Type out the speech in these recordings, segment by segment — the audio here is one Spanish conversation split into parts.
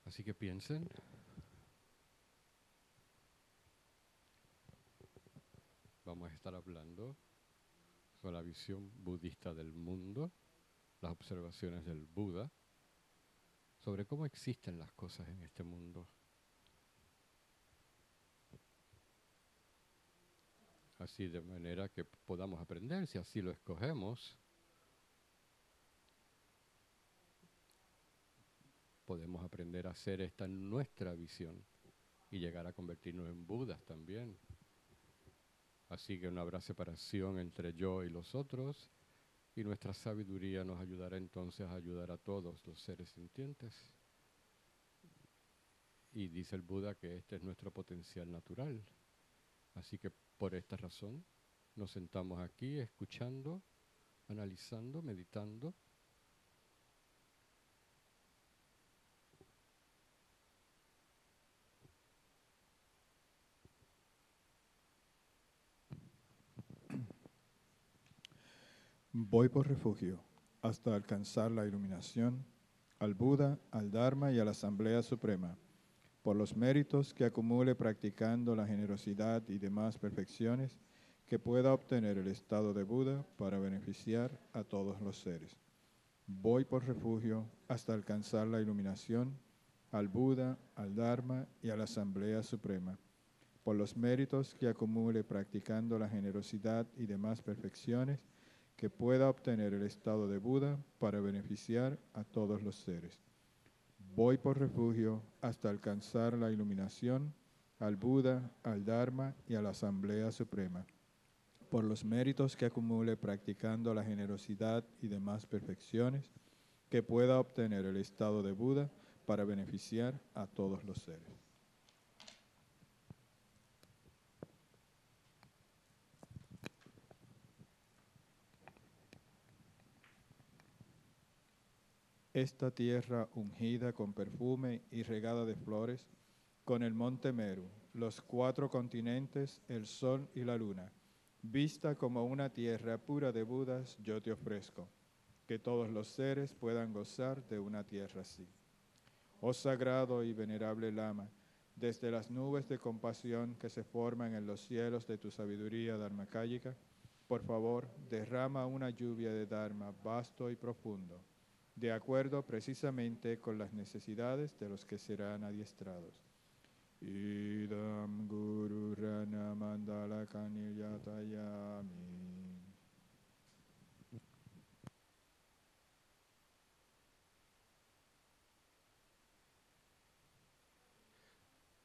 Así que piensen, vamos a estar hablando sobre la visión budista del mundo, las observaciones del Buda, sobre cómo existen las cosas en este mundo. Así de manera que podamos aprender, si así lo escogemos, podemos aprender a hacer esta nuestra visión y llegar a convertirnos en Budas también. Así que no habrá separación entre yo y los otros, y nuestra sabiduría nos ayudará entonces a ayudar a todos los seres sintientes. Y dice el Buda que este es nuestro potencial natural. Así que por esta razón nos sentamos aquí escuchando, analizando, meditando. Voy por refugio hasta alcanzar la iluminación, al Buda, al Dharma y a la Asamblea Suprema, por los méritos que acumule practicando la generosidad y demás perfecciones, que pueda obtener el estado de Buda para beneficiar a todos los seres. Voy por refugio hasta alcanzar la iluminación, al Buda, al Dharma y a la Asamblea Suprema, por los méritos que acumule practicando la generosidad y demás perfecciones, que pueda obtener el estado de Buda para beneficiar a todos los seres. Voy por refugio hasta alcanzar la iluminación, al Buda, al Dharma y a la Asamblea Suprema, por los méritos que acumule practicando la generosidad y demás perfecciones, que pueda obtener el estado de Buda para beneficiar a todos los seres. Esta tierra ungida con perfume y regada de flores, con el monte Meru, los 4 continentes, el sol y la luna, vista como una tierra pura de Budas, yo te ofrezco, que todos los seres puedan gozar de una tierra así. Oh sagrado y venerable Lama, desde las nubes de compasión que se forman en los cielos de tu sabiduría dharmakāyika, por favor, derrama una lluvia de Dharma vasto y profundo, de acuerdo precisamente con las necesidades de los que serán adiestrados. Idam Guru Rana Mandala Kaniyatayami.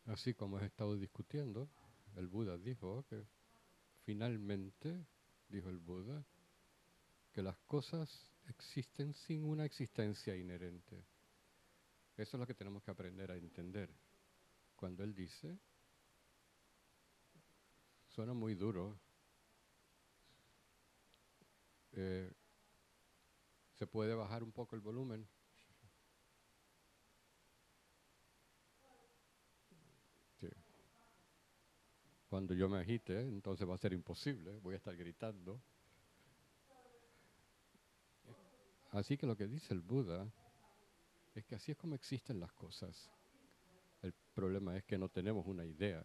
Así como he estado discutiendo, el Buda dijo que finalmente, dijo el Buda, que las cosas existen sin una existencia inherente. Eso es lo que tenemos que aprender a entender. Cuando él dice, suena muy duro, eh, se puede bajar un poco el volumen. Sí. Cuando yo me agite, entonces va a ser imposible, voy a estar gritando. Así que lo que dice el Buda es que así es como existen las cosas. El problema es que no tenemos una idea,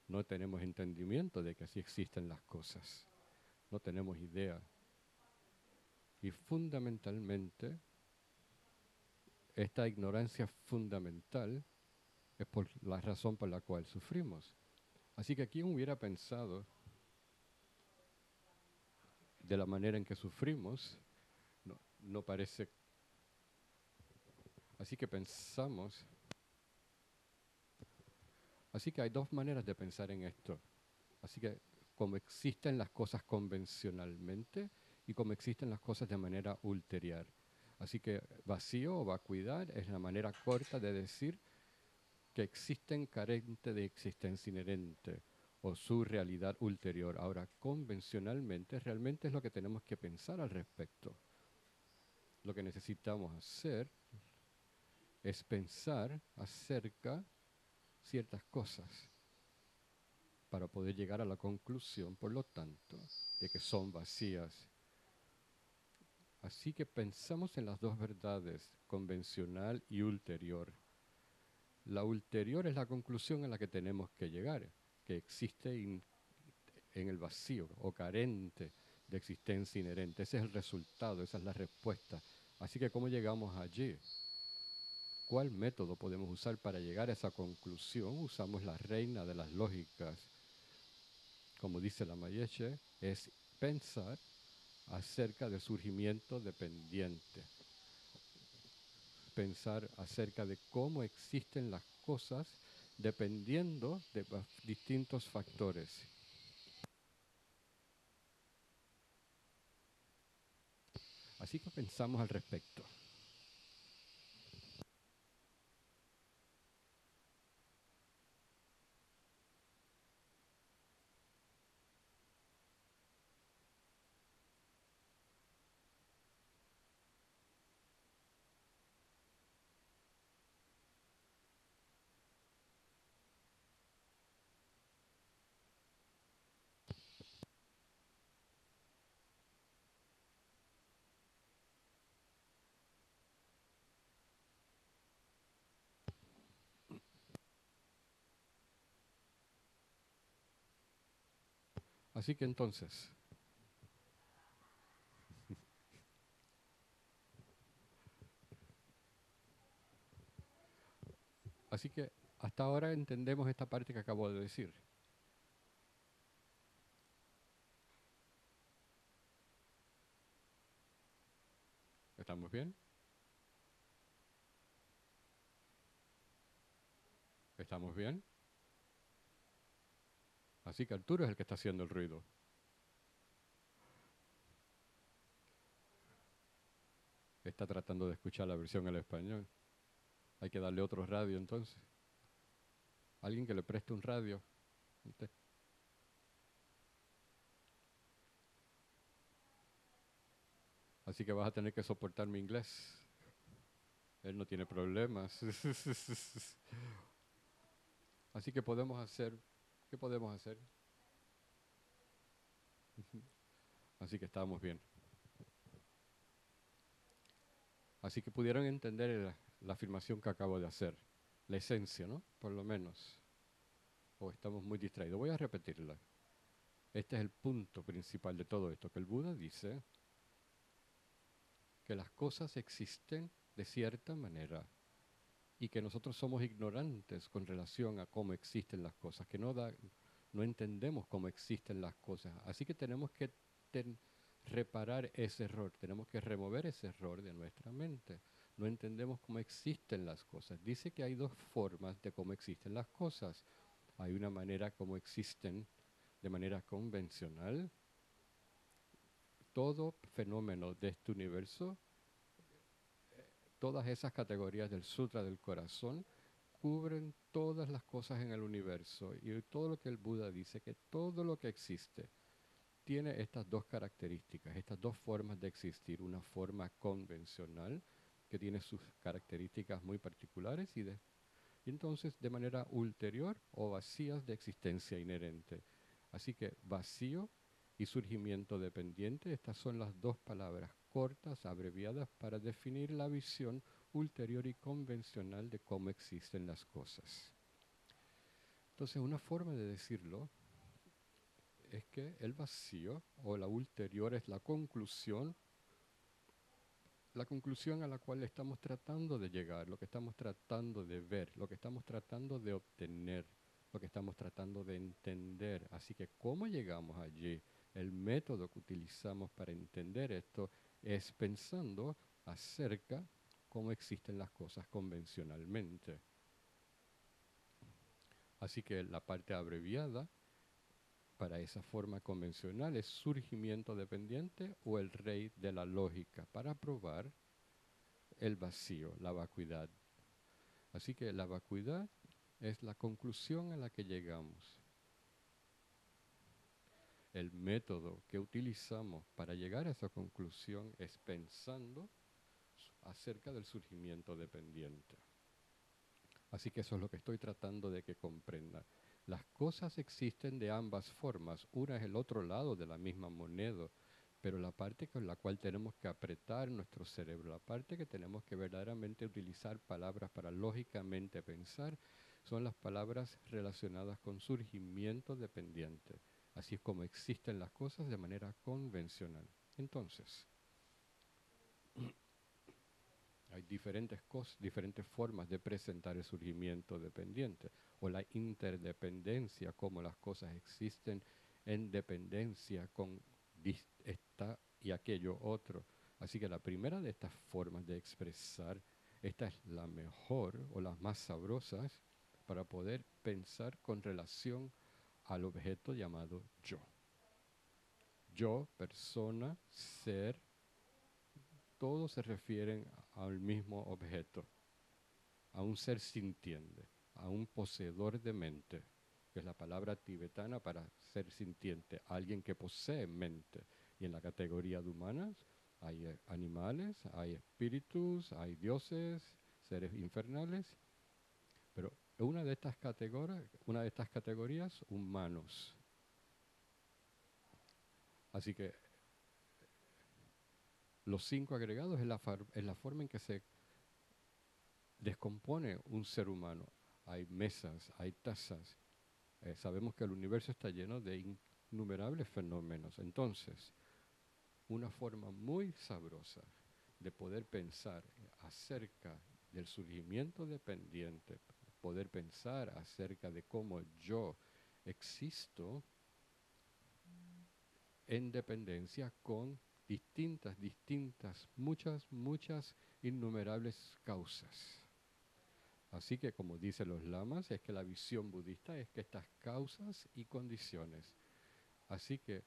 no tenemos entendimiento de que así existen las cosas, no tenemos idea. Y fundamentalmente, esta ignorancia fundamental es por la razón por la cual sufrimos. Así que ¿quién hubiera pensado de la manera en que sufrimos? No parece. Así que pensamos. Así que hay dos maneras de pensar en esto. Así que como existen las cosas convencionalmente y como existen las cosas de manera ulterior. Así que vacío o vacuidad es la manera corta de decir que existen carente de existencia inherente o su realidad ulterior. Ahora, convencionalmente, realmente es lo que tenemos que pensar al respecto. Lo que necesitamos hacer es pensar acerca ciertas cosas para poder llegar a la conclusión, por lo tanto, de que son vacías. Así que pensamos en las dos verdades, convencional y ulterior. La ulterior es la conclusión a la que tenemos que llegar, que existe en el vacío o carente de existencia inherente. Ese es el resultado, esa es la respuesta. Así que, ¿cómo llegamos allí? ¿Cuál método podemos usar para llegar a esa conclusión? Usamos la reina de las lógicas. Como dice la Mayeche, es pensar acerca del surgimiento dependiente. Pensar acerca de cómo existen las cosas dependiendo de distintos factores. Así que pensamos al respecto. Así que entonces, así que hasta ahora entendemos esta parte que acabo de decir. ¿Estamos bien? ¿Estamos bien? Así que Arturo es el que está haciendo el ruido. Está tratando de escuchar la versión en español. Hay que darle otro radio entonces. Alguien que le preste un radio. Así que vas a tener que soportar mi inglés. Él no tiene problemas. Así que podemos hacer, ¿qué podemos hacer? Así que estábamos bien. Así que pudieron entender la afirmación que acabo de hacer. La esencia, ¿no? Por lo menos. O estamos muy distraídos. Voy a repetirla. Este es el punto principal de todo esto, que el Buda dice que las cosas existen de cierta manera y que nosotros somos ignorantes con relación a cómo existen las cosas, que no entendemos cómo existen las cosas. Así que tenemos que reparar ese error, tenemos que remover ese error de nuestra mente. No entendemos cómo existen las cosas. Dice que hay dos formas de cómo existen las cosas. Hay una manera como existen de manera convencional. Todo fenómeno de este universo, todas esas categorías del Sutra del Corazón, cubren todas las cosas en el universo y todo lo que el Buda dice, que todo lo que existe tiene estas dos características, estas dos formas de existir. Una forma convencional que tiene sus características muy particulares y entonces de manera ulterior o vacías de existencia inherente. Así que vacío y surgimiento dependiente, estas son las dos palabras cortas, abreviadas, para definir la visión ulterior y convencional de cómo existen las cosas. Entonces, una forma de decirlo es que el vacío o la ulterior es la conclusión a la cual estamos tratando de llegar, lo que estamos tratando de ver, lo que estamos tratando de obtener, lo que estamos tratando de entender. Así que, ¿cómo llegamos allí? El método que utilizamos para entender esto es pensando acerca cómo existen las cosas convencionalmente. Así que la parte abreviada para esa forma convencional es surgimiento dependiente o el rey de la lógica para probar el vacío, la vacuidad. Así que la vacuidad es la conclusión a la que llegamos. El método que utilizamos para llegar a esa conclusión es pensando acerca del surgimiento dependiente. Así que eso es lo que estoy tratando de que comprendan. Las cosas existen de ambas formas. Una es el otro lado de la misma moneda. Pero la parte con la cual tenemos que apretar nuestro cerebro, la parte que tenemos que verdaderamente utilizar palabras para lógicamente pensar, son las palabras relacionadas con surgimiento dependiente. Así es como existen las cosas de manera convencional. Entonces, hay diferentes formas de presentar el surgimiento dependiente o la interdependencia, como las cosas existen en dependencia con esta y aquello otro. Así que la primera de estas formas de expresar, esta es la mejor o las más sabrosas para poder pensar con relación al objeto llamado yo. Yo, persona, ser, todos se refieren al mismo objeto, a un ser sintiente, a un poseedor de mente, que es la palabra tibetana para ser sintiente, alguien que posee mente. Y en la categoría de humanas hay animales, hay espíritus, hay dioses, seres infernales, pero una de estas categorías, humanos. Así que los 5 agregados es la forma en que se descompone un ser humano. Hay mesas, hay tazas. Sabemos que el universo está lleno de innumerables fenómenos. Entonces, una forma muy sabrosa de poder pensar acerca del surgimiento dependiente, poder pensar acerca de cómo yo existo en dependencia con muchas, innumerables causas. Así que, como dicen los lamas, es que la visión budista es que estas causas y condiciones. Así que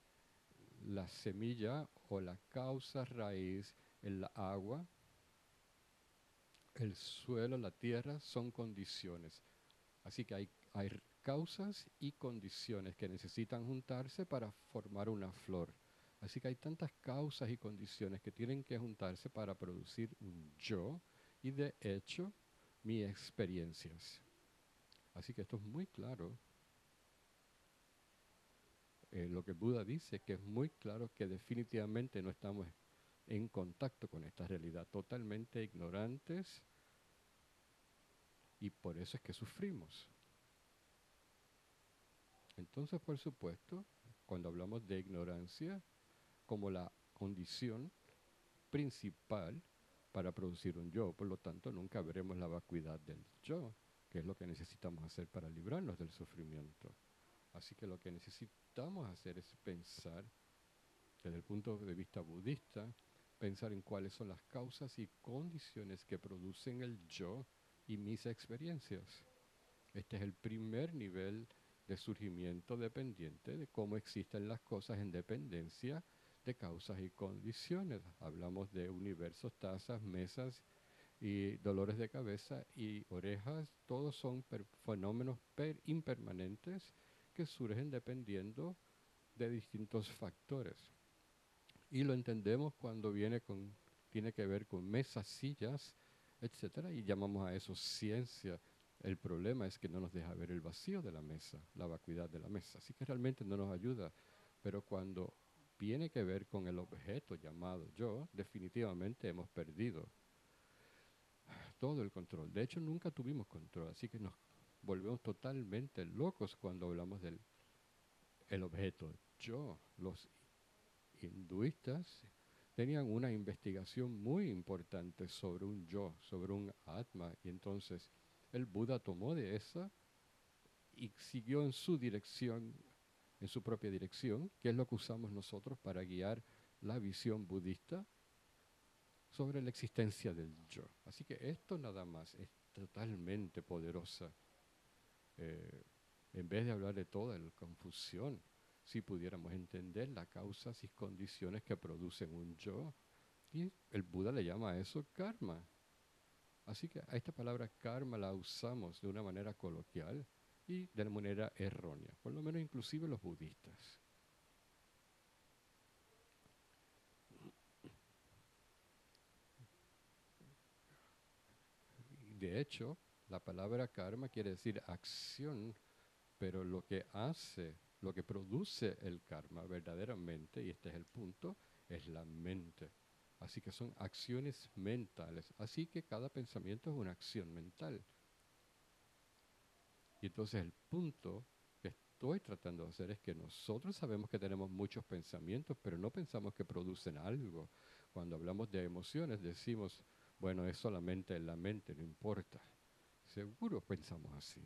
la semilla o la causa raíz, el agua, el suelo, la tierra, son condiciones. Así que hay causas y condiciones que necesitan juntarse para formar una flor. Así que hay tantas causas y condiciones que tienen que juntarse para producir un yo y de hecho mis experiencias. Así que esto es muy claro. Lo que Buda dice, que es muy claro que definitivamente no estamos en contacto con esta realidad, totalmente ignorantes, y por eso es que sufrimos. Entonces, por supuesto, cuando hablamos de ignorancia como la condición principal para producir un yo, por lo tanto, nunca veremos la vacuidad del yo, que es lo que necesitamos hacer para librarnos del sufrimiento. Así que lo que necesitamos hacer es pensar, desde el punto de vista budista, pensar en cuáles son las causas y condiciones que producen el yo y mis experiencias. Este es el primer nivel de surgimiento dependiente de cómo existen las cosas en dependencia de causas y condiciones. Hablamos de universos, tazas, mesas y dolores de cabeza y orejas. Todos son fenómenos impermanentes que surgen dependiendo de distintos factores. Y lo entendemos cuando tiene que ver con mesas, sillas, etcétera, y llamamos a eso ciencia. El problema es que no nos deja ver el vacío de la mesa, la vacuidad de la mesa. Así que realmente no nos ayuda. Pero cuando tiene que ver con el objeto llamado yo, definitivamente hemos perdido todo el control. De hecho, nunca tuvimos control. Así que nos volvemos totalmente locos cuando hablamos del el objeto yo. Los hinduistas tenían una investigación muy importante sobre un yo, sobre un atma, y entonces el Buda tomó de esa y siguió en su dirección, en su propia dirección, que es lo que usamos nosotros para guiar la visión budista sobre la existencia del yo. Así que esto nada más es totalmente poderosa. Eh, en vez de hablar de toda la confusión, si pudiéramos entender las causas y condiciones que producen un yo, y el Buda le llama a eso karma. Así que a esta palabra karma la usamos de una manera coloquial y de una manera errónea, por lo menos inclusive los budistas. De hecho, la palabra karma quiere decir acción, pero lo que hace Lo que produce el karma verdaderamente, y este es el punto, es la mente. Así que son acciones mentales. Así que cada pensamiento es una acción mental. Y entonces el punto que estoy tratando de hacer es que nosotros sabemos que tenemos muchos pensamientos, pero no pensamos que producen algo. Cuando hablamos de emociones decimos, bueno, es solamente en la mente, no importa. Seguro pensamos así.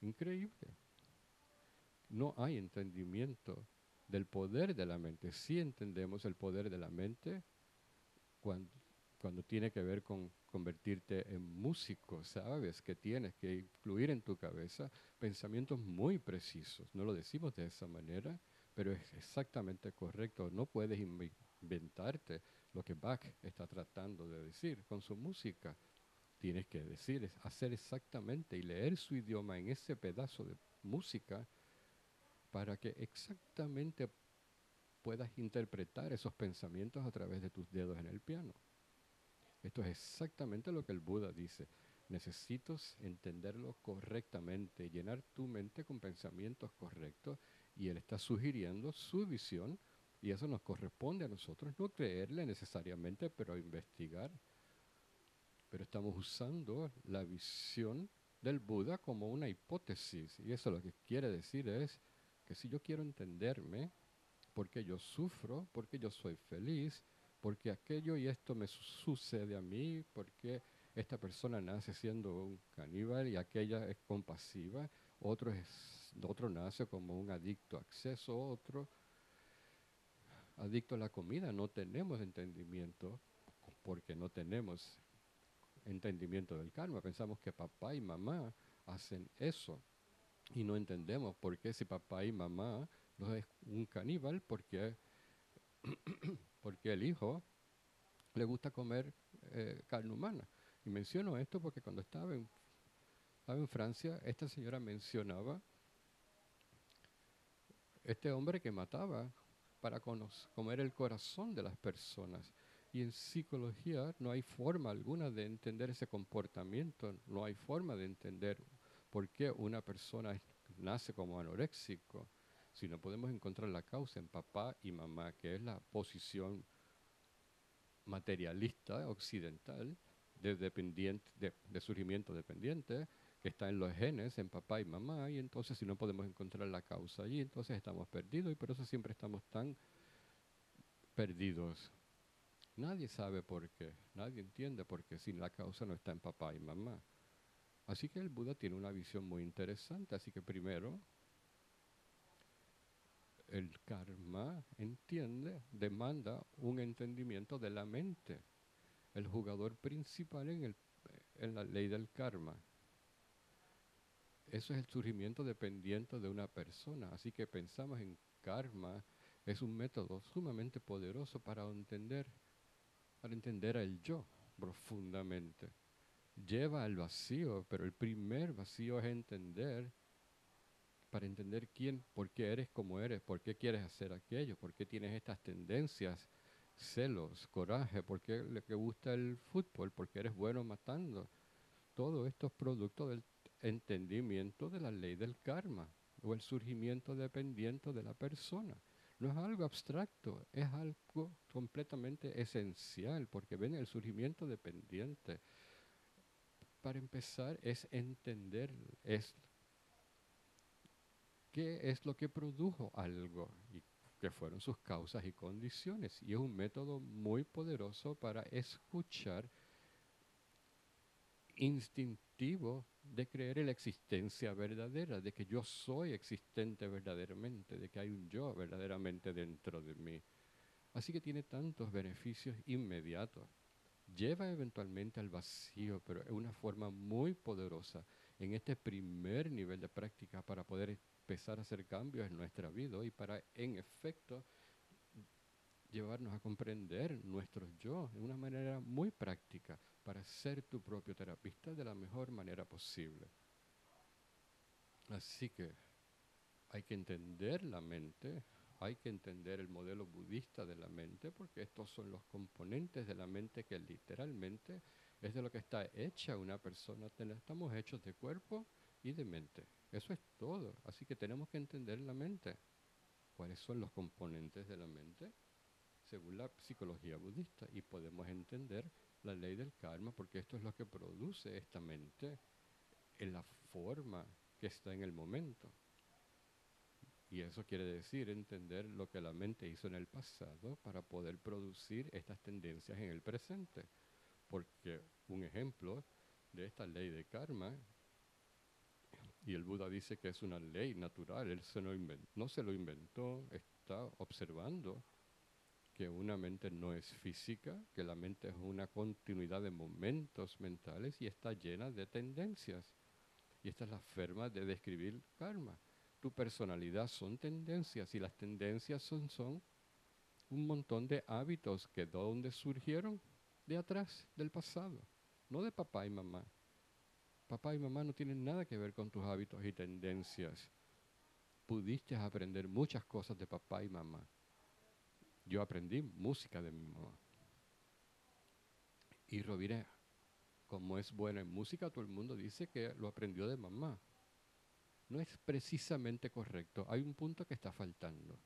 Increíble. No hay entendimiento del poder de la mente. Sí entendemos el poder de la mente cuando, cuando tiene que ver con convertirte en músico, sabes que tienes que incluir en tu cabeza pensamientos muy precisos. No lo decimos de esa manera, pero es exactamente correcto. No puedes inventarte lo que Bach está tratando de decir con su música. Tienes que decir, hacer exactamente y leer su idioma en ese pedazo de música para que exactamente puedas interpretar esos pensamientos a través de tus dedos en el piano. Esto es exactamente lo que el Buda dice. Necesitas entenderlo correctamente, llenar tu mente con pensamientos correctos y él está sugiriendo su visión y eso nos corresponde a nosotros, no creerle necesariamente, pero investigar. Pero estamos usando la visión del Buda como una hipótesis y eso lo que quiere decir es que si yo quiero entenderme, porque yo sufro, porque yo soy feliz, porque aquello y esto me sucede a mí, porque esta persona nace siendo un caníbal y aquella es compasiva, otro nace como un adicto a exceso, otro adicto a la comida. No tenemos entendimiento porque no tenemos entendimiento del karma. Pensamos que papá y mamá hacen eso y no entendemos por qué si papá y mamá no es un caníbal, porque el hijo le gusta comer carne humana. Y menciono esto porque cuando estaba en Francia, esta señora mencionaba este hombre que mataba para comer el corazón de las personas. Y en psicología no hay forma alguna de entender ese comportamiento, no hay forma de entender por qué una persona nace como anoréxico, si no podemos encontrar la causa en papá y mamá, que es la posición materialista occidental de surgimiento dependiente que está en los genes, en papá y mamá, y entonces si no podemos encontrar la causa allí, entonces estamos perdidos y por eso siempre estamos tan perdidos. Nadie sabe por qué, nadie entiende por qué si la causa no está en papá y mamá. Así que el Buda tiene una visión muy interesante, así que primero el karma demanda un entendimiento de la mente, el jugador principal en la ley del karma. Eso es el surgimiento dependiente de una persona. Así que pensamos en karma, es un método sumamente poderoso para entender al yo profundamente. Lleva al vacío, pero el primer vacío es para entender quién, por qué eres como eres, por qué quieres hacer aquello, por qué tienes estas tendencias, celos, coraje, por qué te gusta el fútbol, por qué eres bueno matando. Todo esto es producto del entendimiento de la ley del karma o el surgimiento dependiente de la persona. No es algo abstracto, es algo completamente esencial, porque ven el surgimiento dependiente. Para empezar, es entender qué es lo que produjo algo y qué fueron sus causas y condiciones. Y es un método muy poderoso para escuchar instintivo de creer en la existencia verdadera, de que yo soy existente verdaderamente, de que hay un yo verdaderamente dentro de mí. Así que tiene tantos beneficios inmediatos. Lleva eventualmente al vacío, pero es una forma muy poderosa en este primer nivel de práctica para poder empezar a hacer cambios en nuestra vida y para, en efecto, llevarnos a comprender nuestro yo de una manera muy práctica para ser tu propio terapista de la mejor manera posible. Así que hay que entender la mente, hay que entender el modelo budista de la mente, porque estos son los componentes de la mente que literalmente es de lo que está hecha una persona. Estamos hechos de cuerpo y de mente. Eso es todo. Así que tenemos que entender la mente. ¿Cuáles son los componentes de la mente? Según la psicología budista. Y podemos entender la ley del karma, porque esto es lo que produce esta mente en la forma que está en el momento. Y eso quiere decir entender lo que la mente hizo en el pasado para poder producir estas tendencias en el presente. Porque un ejemplo de esta ley de karma, y el Buda dice que es una ley natural, él no se lo inventó, está observando que una mente no es física, que la mente es una continuidad de momentos mentales y está llena de tendencias. Y esta es la forma de describir karma. Tu personalidad son tendencias y las tendencias son un montón de hábitos que de dónde surgieron de atrás, del pasado, no de papá y mamá. Papá y mamá no tienen nada que ver con tus hábitos y tendencias. Pudiste aprender muchas cosas de papá y mamá. Yo aprendí música de mi mamá. Y Rovira, como es buena en música, todo el mundo dice que lo aprendió de mamá. No es precisamente correcto. Hay un punto que está faltando.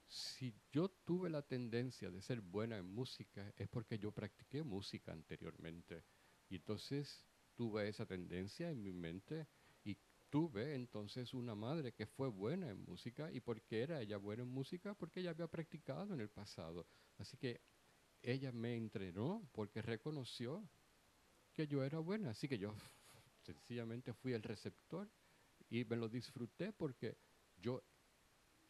Si yo tuve la tendencia de ser buena en música, es porque yo practiqué música anteriormente. Y entonces tuve esa tendencia en mi mente y tuve entonces una madre que fue buena en música. ¿Y por qué era ella buena en música? Porque ella había practicado en el pasado. Así que ella me entrenó porque reconoció que yo era buena. Así que yo sencillamente fui el receptor y me lo disfruté porque yo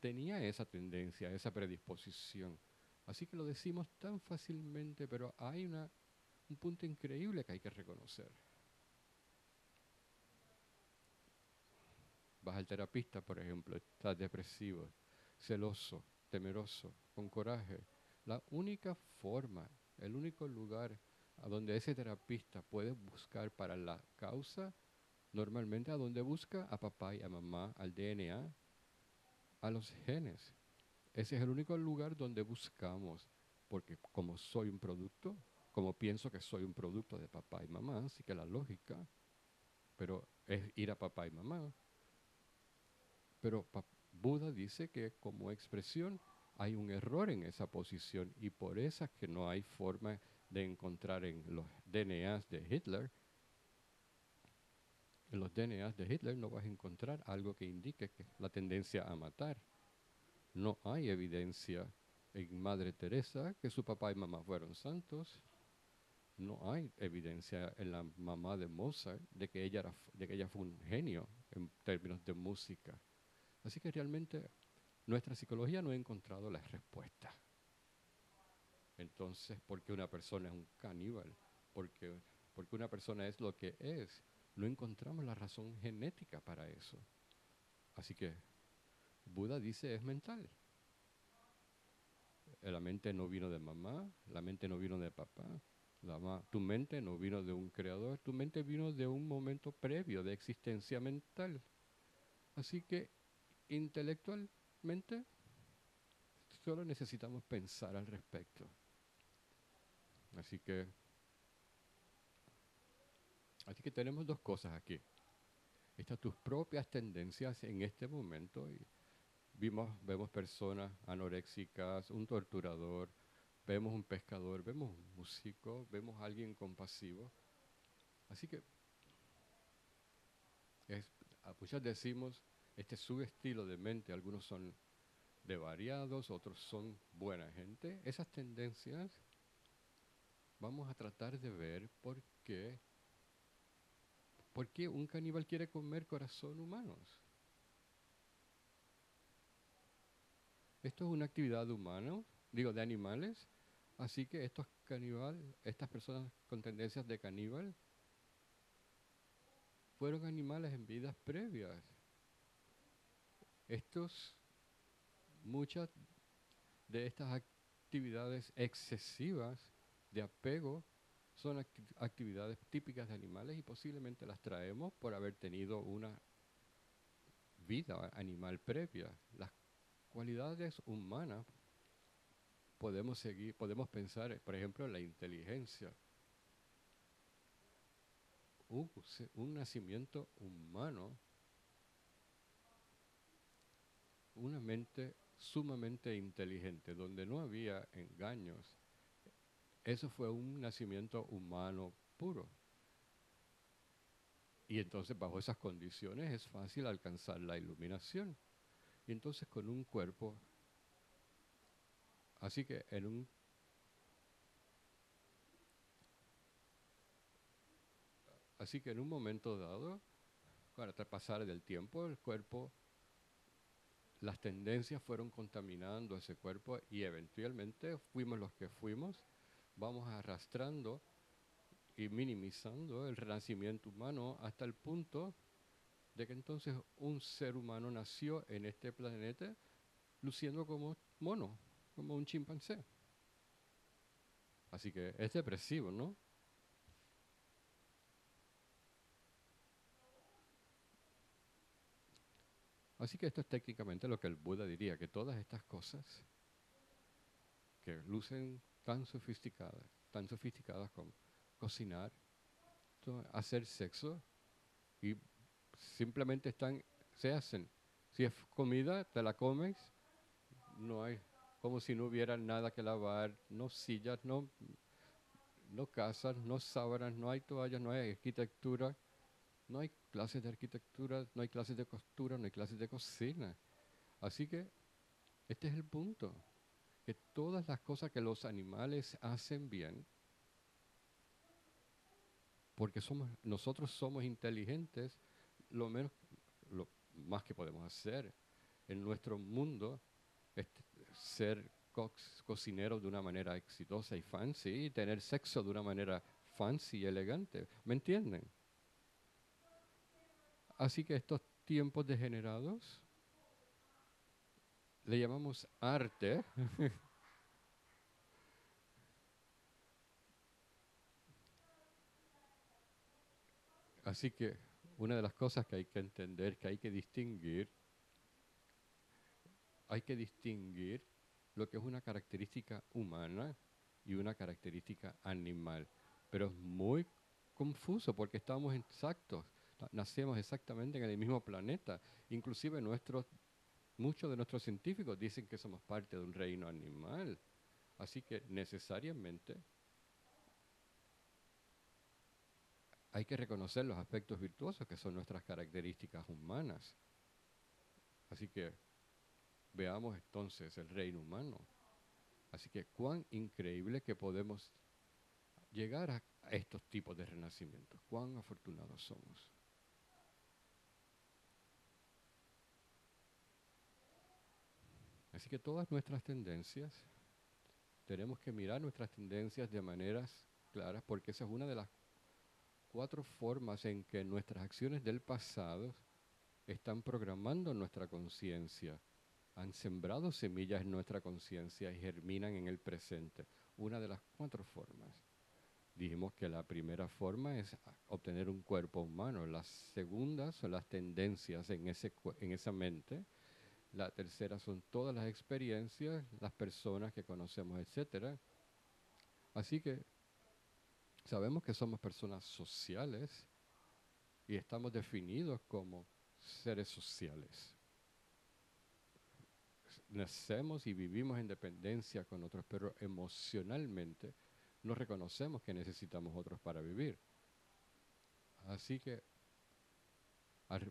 tenía esa tendencia, esa predisposición. Así que lo decimos tan fácilmente, pero hay un punto increíble que hay que reconocer. Vas al terapista, por ejemplo, estás depresivo, celoso, temeroso, con coraje. La única forma, el único lugar a donde ese terapista puede buscar para la causa, normalmente a donde busca a papá y a mamá, al DNA, a los genes. Ese es el único lugar donde buscamos, porque como soy un producto, como pienso que soy un producto de papá y mamá, así que la lógica, pero es ir a papá y mamá. Pero Buda dice que como expresión hay un error en esa posición y por eso es que no hay forma de encontrar en los DNAs de Hitler. En los DNAs de Hitler no vas a encontrar algo que indique que la tendencia a matar. No hay evidencia en Madre Teresa que su papá y mamá fueron santos. No hay evidencia en la mamá de Mozart de que ella fue un genio en términos de música. Así que realmente nuestra psicología no ha encontrado la respuesta. Entonces, ¿por qué una persona es un caníbal? Porque, porque una persona es lo que es. No encontramos la razón genética para eso. Así que Buda dice es mental. La mente no vino de mamá, la mente no vino de papá. Tu mente no vino de un creador, tu mente vino de un momento previo de existencia mental. Así que intelectualmente solo necesitamos pensar al respecto. Así que, así que tenemos dos cosas aquí. Estas tus propias tendencias en este momento. Y vemos personas anoréxicas, un torturador, vemos un pescador, vemos un músico, vemos a alguien compasivo. Así que muchos decimos, este es su estilo de mente, algunos son de variados, otros son buena gente. Esas tendencias vamos a tratar de ver por qué un caníbal quiere comer corazón humanos. Esto es una actividad humana, digo, de animales, así que estas personas con tendencias de caníbal, fueron animales en vidas previas. Muchas de estas actividades excesivas de apego son actividades típicas de animales y posiblemente las traemos por haber tenido una vida animal previa. Las cualidades humanas podemos pensar, por ejemplo, en la inteligencia. Un nacimiento humano una mente sumamente inteligente, donde no había engaños. Eso fue un nacimiento humano puro. Y entonces bajo esas condiciones es fácil alcanzar la iluminación. Y entonces con un cuerpo, así que en un momento dado, para pasar del tiempo, el cuerpo, las tendencias fueron contaminando ese cuerpo y eventualmente fuimos los que fuimos, vamos arrastrando y minimizando el renacimiento humano hasta el punto de que entonces un ser humano nació en este planeta luciendo como mono, como un chimpancé. Así que es depresivo, ¿no? Así que esto es técnicamente lo que el Buda diría, que todas estas cosas que lucen tan sofisticadas como cocinar, hacer sexo, y simplemente se hacen. Si es comida, te la comes, no hay, como si no hubiera nada que lavar, no sillas, no casas, no sábanas, no hay toallas, no hay arquitectura, no hay clases de arquitectura, no hay clases de costura, no hay clases de cocina. Así que este es el punto, que todas las cosas que los animales hacen bien, porque nosotros somos inteligentes, lo menos, lo más que podemos hacer en nuestro mundo es ser cocinero de una manera exitosa y fancy y tener sexo de una manera fancy y elegante. ¿Me entienden? Así que estos tiempos degenerados le llamamos arte. Así que una de las cosas que hay que entender, que hay que distinguir lo que es una característica humana y una característica animal. Pero es muy confuso porque estamos exactos, nacemos exactamente en el mismo planeta. Inclusive muchos de nuestros científicos dicen que somos parte de un reino animal. Así que necesariamente hay que reconocer los aspectos virtuosos que son nuestras características humanas. Así que veamos entonces el reino humano. Así que cuán increíble que podemos llegar a estos tipos de renacimientos. Cuán afortunados somos. Así que todas nuestras tendencias, tenemos que mirar nuestras tendencias de maneras claras, porque esa es una de las 4 formas en que nuestras acciones del pasado están programando nuestra conciencia, han sembrado semillas en nuestra conciencia y germinan en el presente. Una de las 4 formas. Dijimos que la primera forma es obtener un cuerpo humano. La segunda son las tendencias en esa mente. La tercera son todas las experiencias, las personas que conocemos, etcétera. Así que sabemos que somos personas sociales y estamos definidos como seres sociales. Nacemos y vivimos en dependencia con otros, pero emocionalmente no reconocemos que necesitamos otros para vivir. Así que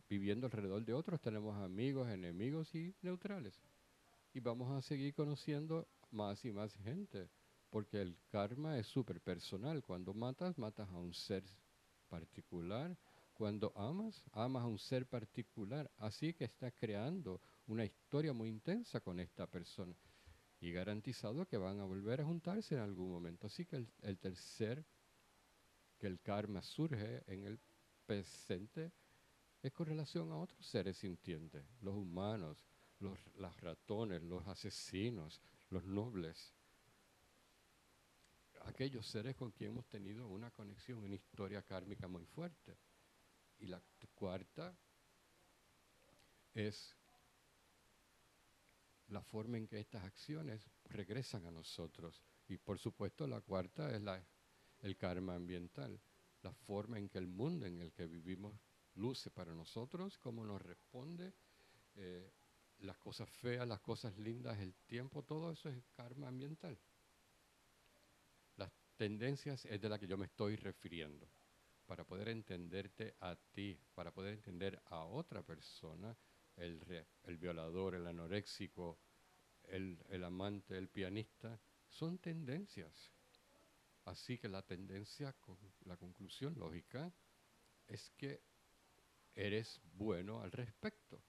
viviendo alrededor de otros tenemos amigos, enemigos y neutrales. Y vamos a seguir conociendo más y más gente, porque el karma es súper personal. Cuando matas, matas a un ser particular. Cuando amas, amas a un ser particular. Así que estás creando una historia muy intensa con esta persona. Y garantizado que van a volver a juntarse en algún momento. Así que el tercer, que el karma surge en el presente, es con relación a otros seres sintientes, los humanos, los ratones, los asesinos, los nobles, aquellos seres con quien hemos tenido una conexión, una historia kármica muy fuerte. Y la cuarta es la forma en que estas acciones regresan a nosotros. Y por supuesto la cuarta es el karma ambiental, la forma en que el mundo en el que vivimos luce para nosotros, cómo nos responde las cosas feas, las cosas lindas, el tiempo, todo eso es karma ambiental. Las tendencias es de la que yo me estoy refiriendo. Para poder entenderte a ti, para poder entender a otra persona, el violador, el anoréxico, el amante, el pianista, son tendencias. Así que la tendencia, la conclusión lógica es que eres bueno al respecto.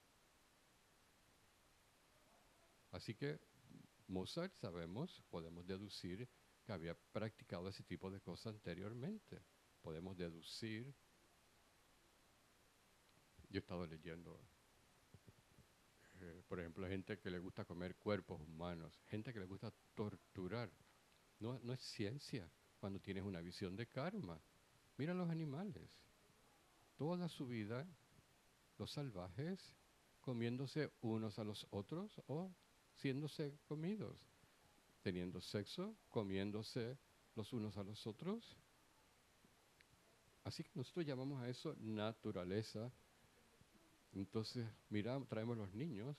Así que Mozart, sabemos, podemos deducir que había practicado ese tipo de cosas anteriormente. Podemos deducir, yo he estado leyendo, por ejemplo, gente que le gusta comer cuerpos humanos, gente que le gusta torturar. No, no es ciencia cuando tienes una visión de karma. Mira los animales. Toda su vida, los salvajes, comiéndose unos a los otros o siéndose comidos, teniendo sexo, comiéndose los unos a los otros. Así que nosotros llamamos a eso naturaleza. Entonces, mira, traemos los niños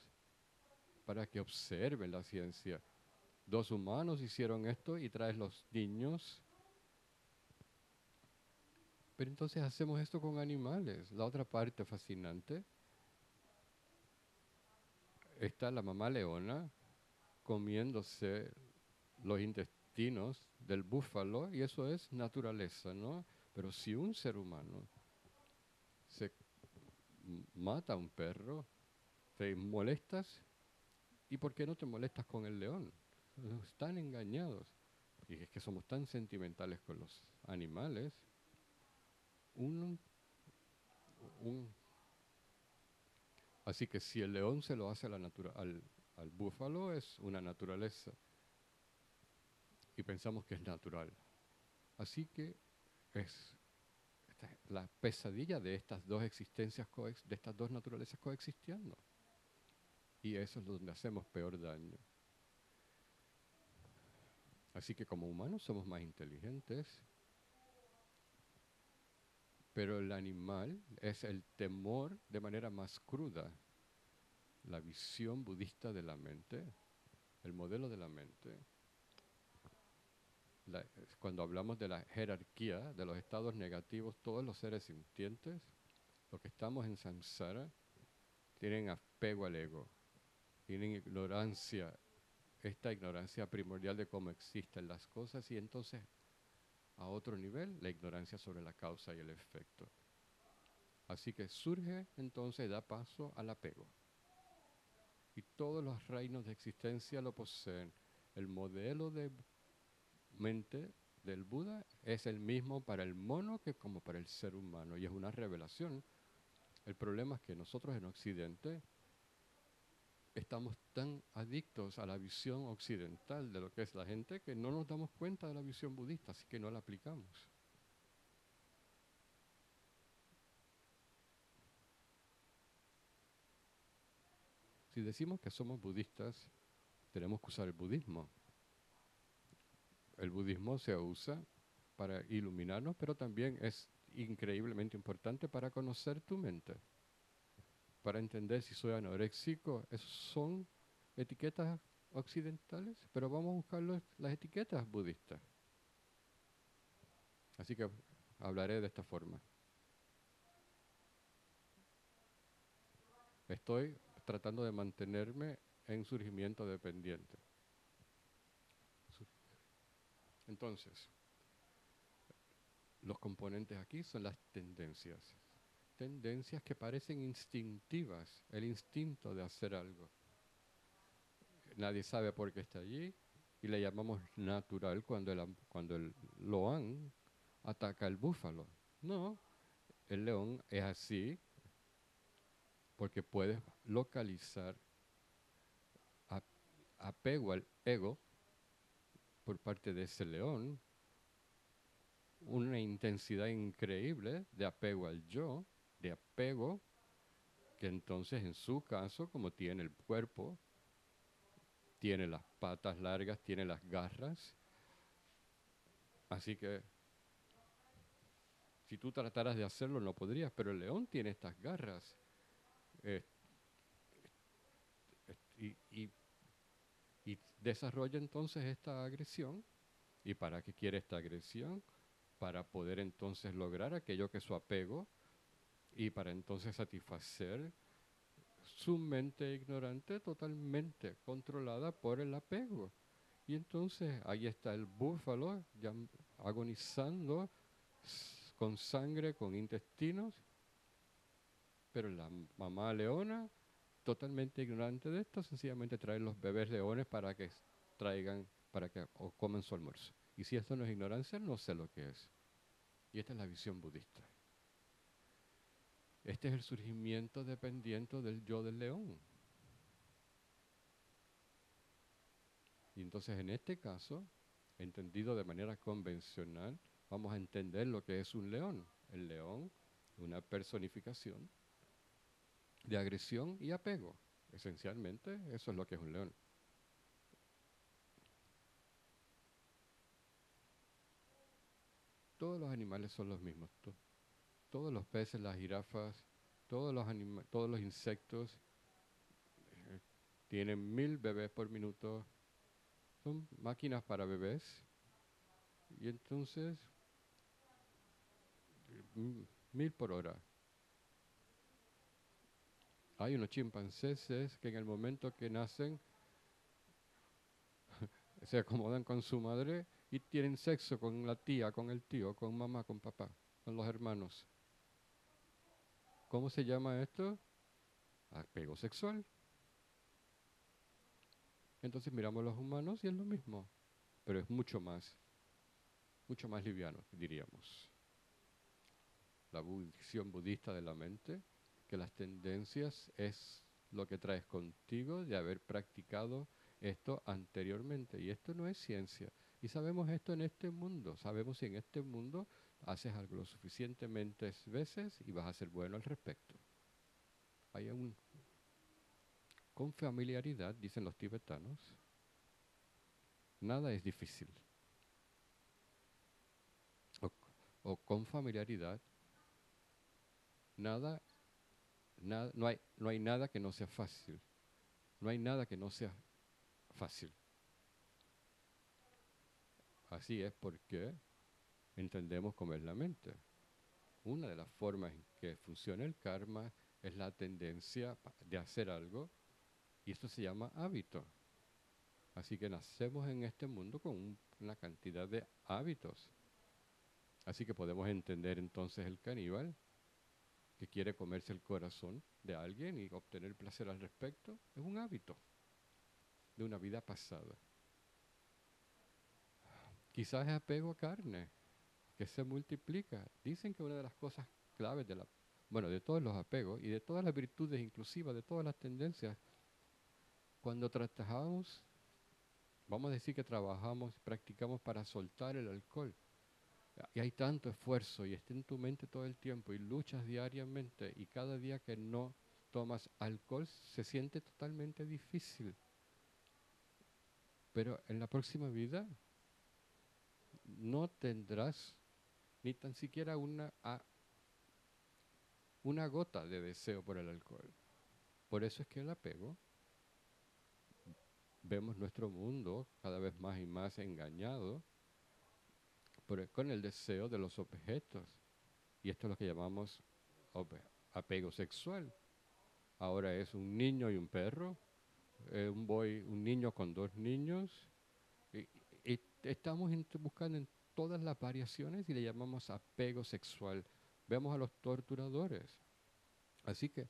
para que observen la ciencia. Dos humanos hicieron esto y traes los niños. Pero entonces hacemos esto con animales. La otra parte fascinante está la mamá leona comiéndose los intestinos del búfalo y eso es naturaleza, ¿no? Pero si un ser humano se mata a un perro, te molestas, ¿y por qué no te molestas con el león? Están engañados. Y es que somos tan sentimentales con los animales. Un, un- Así que si el león se lo hace a al búfalo, es una naturaleza. Y pensamos que es natural. Así que es la pesadilla de estas dos existencias, de estas dos naturalezas coexistiendo. Y eso es donde hacemos peor daño. Así que como humanos somos más inteligentes, pero el animal es el temor de manera más cruda. La visión budista de la mente, el modelo de la mente, cuando hablamos de la jerarquía de los estados negativos, todos los seres sintientes, los que estamos en samsara, tienen apego al ego, tienen ignorancia, esta ignorancia primordial de cómo existen las cosas y entonces a otro nivel la ignorancia sobre la causa y el efecto. Así que surge entonces, da paso al apego. Y todos los reinos de existencia lo poseen. El modelo de mente del Buda es el mismo para el mono que como para el ser humano y es una revelación. El problema es que nosotros en Occidente estamos tan adictos a la visión occidental de lo que es la gente que no nos damos cuenta de la visión budista, así que no la aplicamos. Si decimos que somos budistas, tenemos que usar el budismo. El budismo se usa para iluminarnos, pero también es increíblemente importante para conocer tu mente, para entender si soy anoréxico. Esas son etiquetas occidentales, pero vamos a buscar las etiquetas budistas. Así que hablaré de esta forma. Estoy tratando de mantenerme en surgimiento dependiente. Entonces, los componentes aquí son las tendencias. Tendencias que parecen instintivas, el instinto de hacer algo. Nadie sabe por qué está allí y le llamamos natural cuando el loán ataca al búfalo. No, el león es así porque puedes localizar apego al ego por parte de ese león, una intensidad increíble de apego al yo, de apego que entonces en su caso, como tiene el cuerpo, tiene las patas largas, tiene las garras, así que si tú trataras de hacerlo no podrías, pero el león tiene estas garras. Eh, y, y desarrolla entonces esta agresión. ¿Y para qué quiere esta agresión? Para poder entonces lograr aquello que es su apego y para entonces satisfacer su mente ignorante totalmente controlada por el apego. Y entonces ahí está el búfalo ya agonizando con sangre, con intestinos, pero la mamá leona, totalmente ignorante de esto, sencillamente trae los bebés leones para que traigan, para que o coman su almuerzo. Y si esto no es ignorancia, no sé lo que es. Y esta es la visión budista. Este es el surgimiento dependiente del yo del león. Y entonces en este caso, entendido de manera convencional, vamos a entender lo que es un león. El león, una personificación de agresión y apego. Esencialmente, eso es lo que es un león. Todos los animales son los mismos. Todos los peces, las jirafas, todos los insectos eh, tienen 1000 bebés por minuto. Son máquinas para bebés. Y entonces, 1000 por hora. Hay unos chimpancés que en el momento que nacen se acomodan con su madre y tienen sexo con la tía, con el tío, con mamá, con papá, con los hermanos. ¿Cómo se llama esto? Apego sexual. Entonces miramos a los humanos y es lo mismo, pero es mucho más liviano, diríamos. La visión budista de la mente, que las tendencias es lo que traes contigo de haber practicado esto anteriormente. Y esto no es ciencia. Y sabemos esto en este mundo. Sabemos si en este mundo haces algo lo suficientemente veces y vas a ser bueno al respecto. Hay con familiaridad, dicen los tibetanos, nada es difícil. O, o con familiaridad, nada, no hay nada que no sea fácil. No hay nada que no sea fácil. Así es porque entendemos cómo es la mente. Una de las formas en que funciona el karma es la tendencia de hacer algo y esto se llama hábito. Así que nacemos en este mundo con una cantidad de hábitos. Así que podemos entender entonces el caníbal que quiere comerse el corazón de alguien y obtener placer al respecto. Es un hábito de una vida pasada. Quizás es apego a carne, que se multiplica. Dicen que una de las cosas claves de todos los apegos y de todas las virtudes inclusivas, de todas las tendencias, cuando trabajamos, vamos a decir que trabajamos, practicamos para soltar el alcohol. Y hay tanto esfuerzo y está en tu mente todo el tiempo y luchas diariamente y cada día que no tomas alcohol se siente totalmente difícil. Pero en la próxima vida no tendrás ni tan siquiera una gota de deseo por el alcohol. Por eso es que el apego, vemos nuestro mundo cada vez más y más engañado con el deseo de los objetos. Y esto es lo que llamamos apego sexual. Ahora es un niño y un perro, un niño con dos niños. Y, y estamos buscando en todas las variaciones y le llamamos apego sexual. Vemos a los torturadores. Así que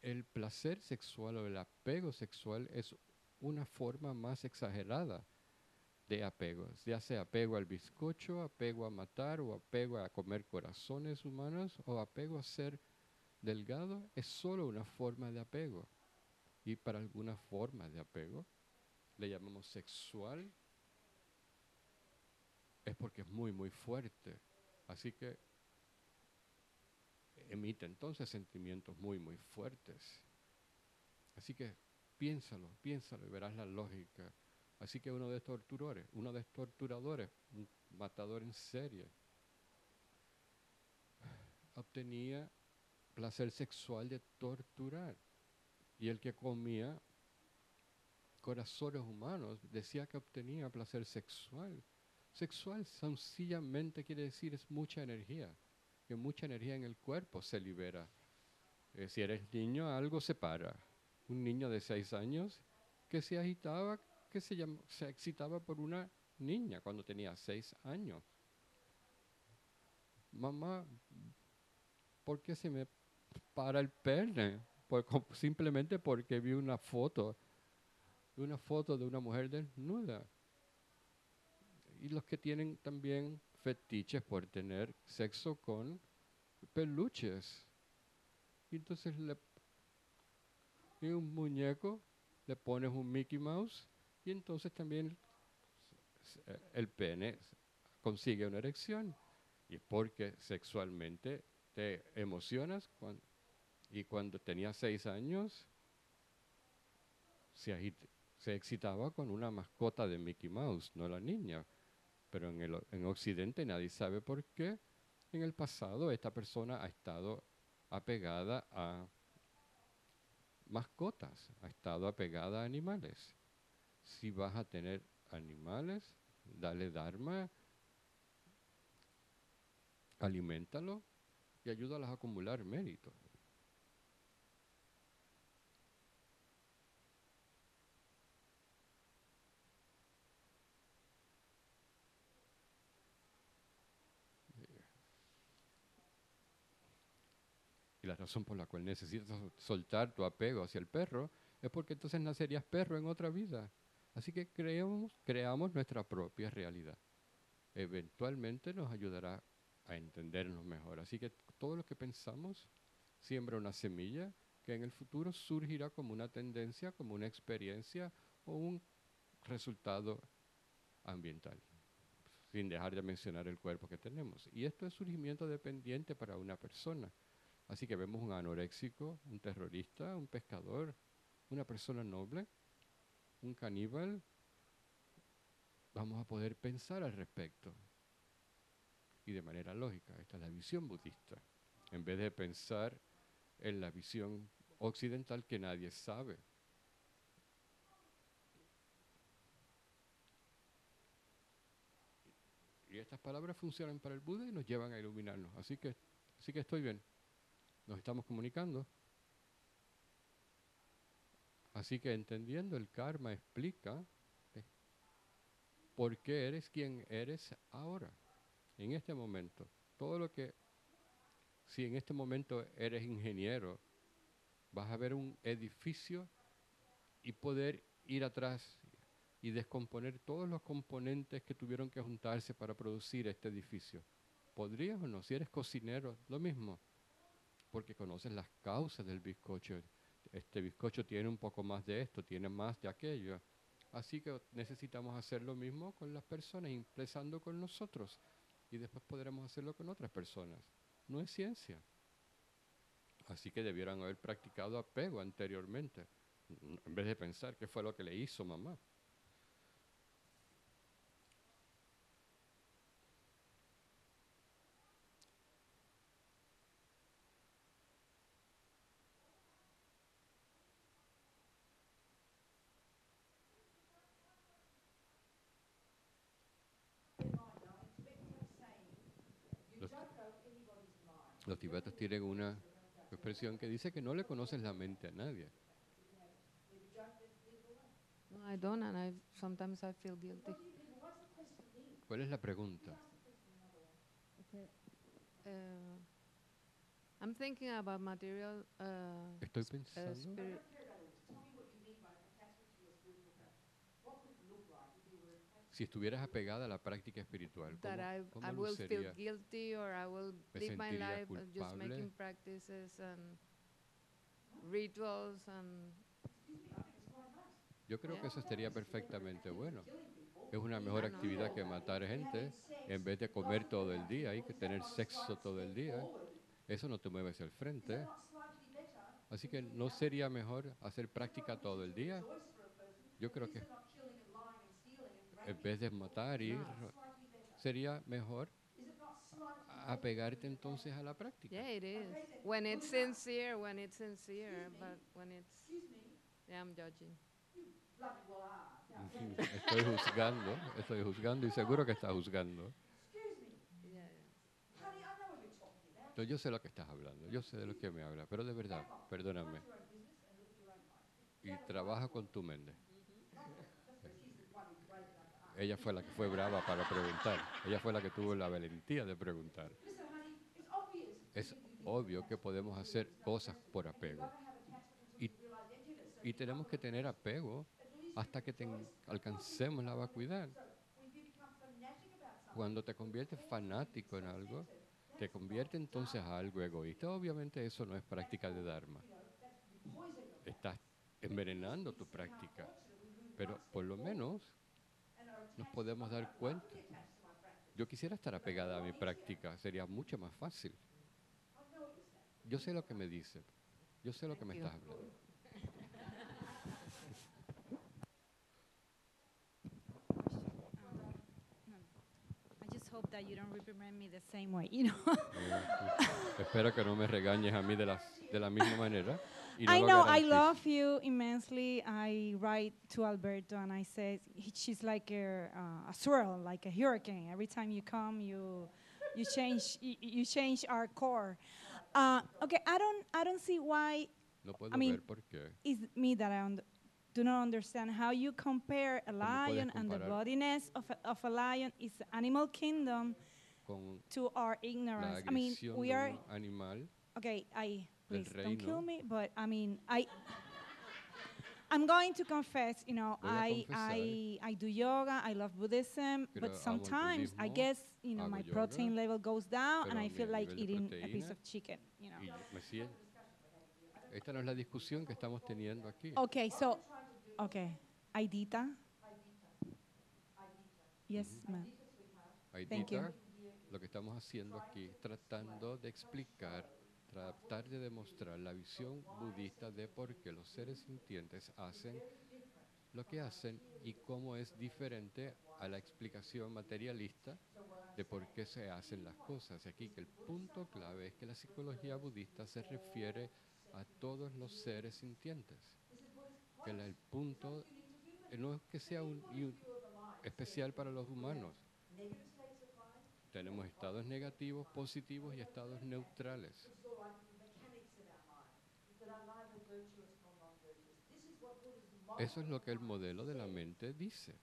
el placer sexual o el apego sexual es una forma más exagerada de apego, ya sea apego al bizcocho, apego a matar o apego a comer corazones humanos o apego a ser delgado, es solo una forma de apego. Y para alguna forma de apego, le llamamos sexual, es porque es muy, muy fuerte. Así que emite entonces sentimientos muy, muy fuertes. Así que piénsalo y verás la lógica. Así que uno de estos torturadores, un matador en serie, obtenía placer sexual de torturar. Y el que comía corazones humanos, decía que obtenía placer sexual. Sexual sencillamente quiere decir es mucha energía, que mucha energía en el cuerpo se libera. Si eres niño, algo se para. Un niño de 6 años que se agitaba, que se excitaba por una niña cuando tenía 6 años. Mamá, ¿por qué se me para el pene? Simplemente porque vi una foto de una mujer desnuda. Y los que tienen también fetiches por tener sexo con peluches. Y entonces y un muñeco, le pones un Mickey Mouse y entonces también el pene consigue una erección. Y porque sexualmente te emocionas y cuando tenía 6 años se excitaba con una mascota de Mickey Mouse, no la niña. Pero en Occidente nadie sabe por qué. En el pasado esta persona ha estado apegada a mascotas, ha estado apegada a animales. Si vas a tener animales, dale dharma, aliméntalo y ayúdalas a acumular méritos. Y la razón por la cual necesitas soltar tu apego hacia el perro es porque entonces nacerías perro en otra vida. Así que creamos nuestra propia realidad. Eventualmente nos ayudará a entendernos mejor. Así que todo lo que pensamos siembra una semilla que en el futuro surgirá como una tendencia, como una experiencia o un resultado ambiental, sin dejar de mencionar el cuerpo que tenemos. Y esto es surgimiento dependiente para una persona. Así que vemos un anoréxico, un terrorista, un pescador, una persona noble, un caníbal. Vamos a poder pensar al respecto y de manera lógica. Esta es la visión budista. En vez de pensar en la visión occidental que nadie sabe. Y estas palabras funcionan para el Buda y nos llevan a iluminarnos. Así que estoy bien. Nos estamos comunicando. Así que entendiendo el karma explica eh, por qué eres quien eres ahora, en este momento. Todo lo que, si en este momento eres ingeniero, vas a ver un edificio y poder ir atrás y descomponer todos los componentes que tuvieron que juntarse para producir este edificio. ¿Podrías o no? Si eres cocinero, lo mismo, porque conoces las causas del bizcocho. Este bizcocho tiene un poco más de esto, tiene más de aquello. Así que necesitamos hacer lo mismo con las personas, empezando con nosotros, y después podremos hacerlo con otras personas. No es ciencia. Así que debieran haber practicado apego anteriormente, en vez de pensar qué fue lo que le hizo mamá. Los, los tibetas tienen una expresión que dice que no le conoces la mente a nadie. No, I don't, and sometimes I feel guilty. ¿Cuál es la pregunta? Okay. I'm thinking about material Estoy pensando spirit. si estuvieras apegada a la práctica espiritual, That I ¿cómo will feel lucería? guilty or I will ¿Me live my sentiría life just culpable? making practices and rituals and Yo creo que eso estaría perfectamente bueno. Es una I mejor know. actividad que matar gente en vez de comer todo el día y que tener sexo todo el día. Eso no te mueve hacia el frente. Así que no sería mejor hacer práctica todo el día. Yo creo que en vez de matar sería mejor apegarte entonces a la práctica. Yeah, it is. When it's sincere, but when it's, yeah, I'm judging. Estoy juzgando y seguro que estás juzgando. Yeah, yeah. No, yo sé lo que estás hablando, yo sé de lo que me hablas, pero de verdad, perdóname. Y trabaja con tu mente. Ella fue la que fue brava para preguntar. Ella fue la que tuvo la valentía de preguntar. Es obvio que podemos hacer cosas por apego. Y, y tenemos que tener apego hasta que alcancemos la vacuidad. Cuando te conviertes fanático en algo, te convierte entonces a algo egoísta. Obviamente eso no es práctica de Dharma. Estás envenenando tu práctica. Pero por lo menos nos podemos dar cuenta. Yo quisiera estar apegada a mi práctica, sería mucho más fácil. Yo sé lo que me dice, yo sé lo que Thank me you. estás hablando. No, I just hope that you don't reprimand me the same way, you know. Espero que no me regañes a mí de la misma manera y no I lo know I garantizo. love you immensely. I write to Alberto and I say she's like a swirl, like a hurricane. Every time you come, you change our core. Okay, I don't see why. No I puedo mean, ver por qué. it's me that do not understand how you compare a ¿Cómo puedes lion and the comparar bloodiness of a lion is the animal kingdom con to our la ignorance. I mean, agresión we de are un animal okay. del Please don't kill reino? me, but I mean, I'm going to confess. You know, Voy a confesar I do yoga. I love Buddhism, que but amo el sometimes I budismo, guess hago my yoga, protein level goes down, and pero I mi feel like nivel de eating a piece proteína of chicken. You know. y me siento. Esta no es la discusión que estamos teniendo aquí. Okay, so okay, Aidita. Yes, Ujú. ma'am. Thank you. Aidita, lo que estamos haciendo aquí es tratando de explicar, tratar de demostrar la visión budista de por qué los seres sintientes hacen lo que hacen y cómo es diferente a la explicación materialista de por qué se hacen las cosas. Y aquí que el punto clave es que la psicología budista se refiere a todos los seres sintientes. Que el punto no es que sea especial para los humanos. Tenemos estados negativos, positivos y estados neutrales. Eso es lo que el modelo de la mente dice.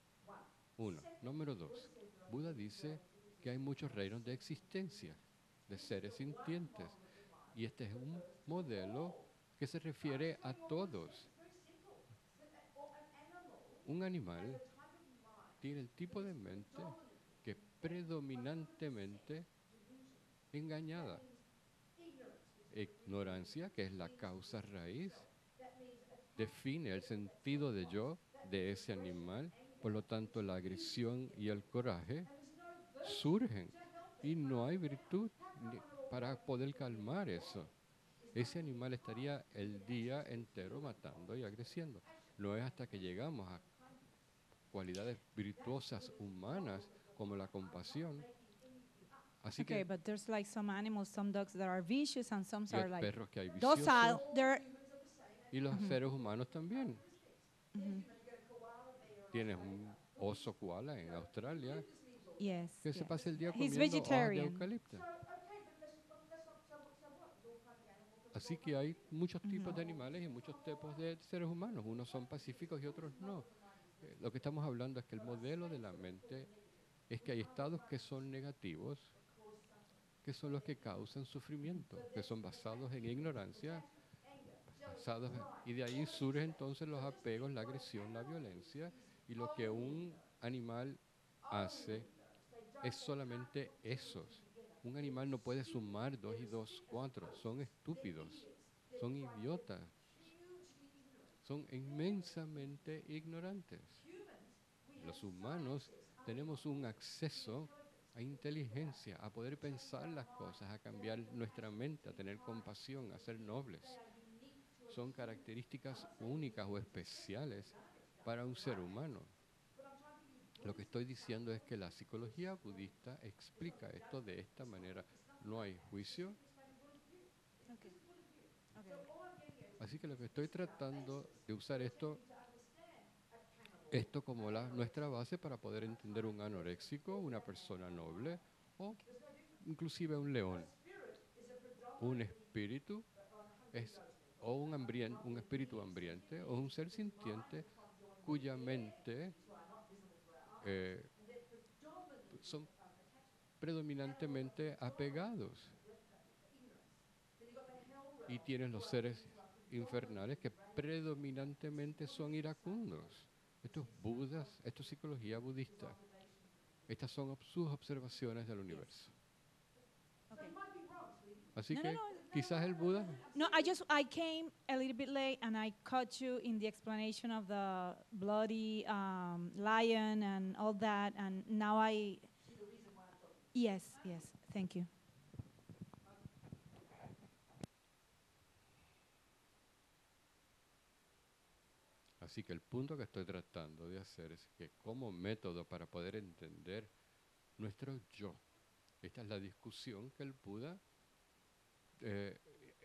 Uno. Número dos. Buda dice que hay muchos reinos de existencia, de seres sintientes. Y este es un modelo que se refiere a todos. Un animal tiene el tipo de mente que predominantemente engañada. Ignorancia, que es la causa raíz, define el sentido de yo de ese animal. Por lo tanto, la agresión y el coraje surgen y no hay virtud para poder calmar eso. Ese animal estaría el día entero matando y agrediendo. No es hasta que llegamos a cualidades virtuosas humanas como la compasión. Así Okay, que but there's like some animals, some dogs that are vicious, and some y hay are like perros que hay docile. viciosos They're y los seres humanos también. mhm. Tienes un oso koala en Australia Yes, que se yes. pasa el día He's comiendo hojas de vegetarian. eucalipto. Así que hay muchos tipos de animales y muchos tipos de seres humanos. Unos son pacíficos y otros no. Lo que estamos hablando es que el modelo de la mente es que hay estados que son negativos, que son los que causan sufrimiento, que son basados en ignorancia, y de ahí surgen entonces los apegos, la agresión, la violencia, y lo que un animal hace es solamente esos. Un animal no puede sumar 2 y 2, 4. Son estúpidos, son idiotas, son inmensamente ignorantes. Los humanos tenemos un acceso a inteligencia, a poder pensar las cosas, a cambiar nuestra mente, a tener compasión, a ser nobles. Son características únicas o especiales para un ser humano. Lo que estoy diciendo es que la psicología budista explica esto de esta manera. No hay juicio. Okay. Okay. Así que lo que estoy tratando de usar esto esto como nuestra base para poder entender un anoréxico, una persona noble o inclusive un león. Un espíritu es o un espíritu hambriente o un ser sintiente cuya mente eh, son predominantemente apegados. Y tienes los seres infernales que predominantemente son iracundos. Estos budas, esto es psicología budista. Estas son sus observaciones del universo. Okay. Así No, no, que no. quizás el Buda, No, I came a little bit late and I caught you in the explanation of the bloody lion and all that, and now I. Yes, yes. Thank you. así que el punto que estoy tratando de hacer es que como método para poder entender nuestro yo, esta es la discusión que el Buda eh,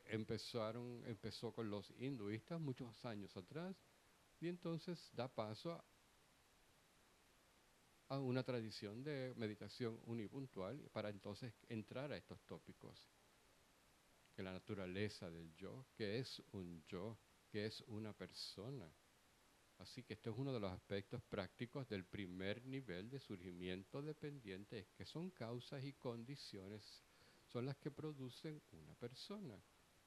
empezó con los hinduistas muchos años atrás y entonces da paso a una tradición de meditación unipuntual para entonces entrar a estos tópicos, que la naturaleza del yo, que es un yo, que es una persona. Así que este es uno de los aspectos prácticos del primer nivel de surgimiento dependiente, es que son causas y condiciones, son las que producen una persona.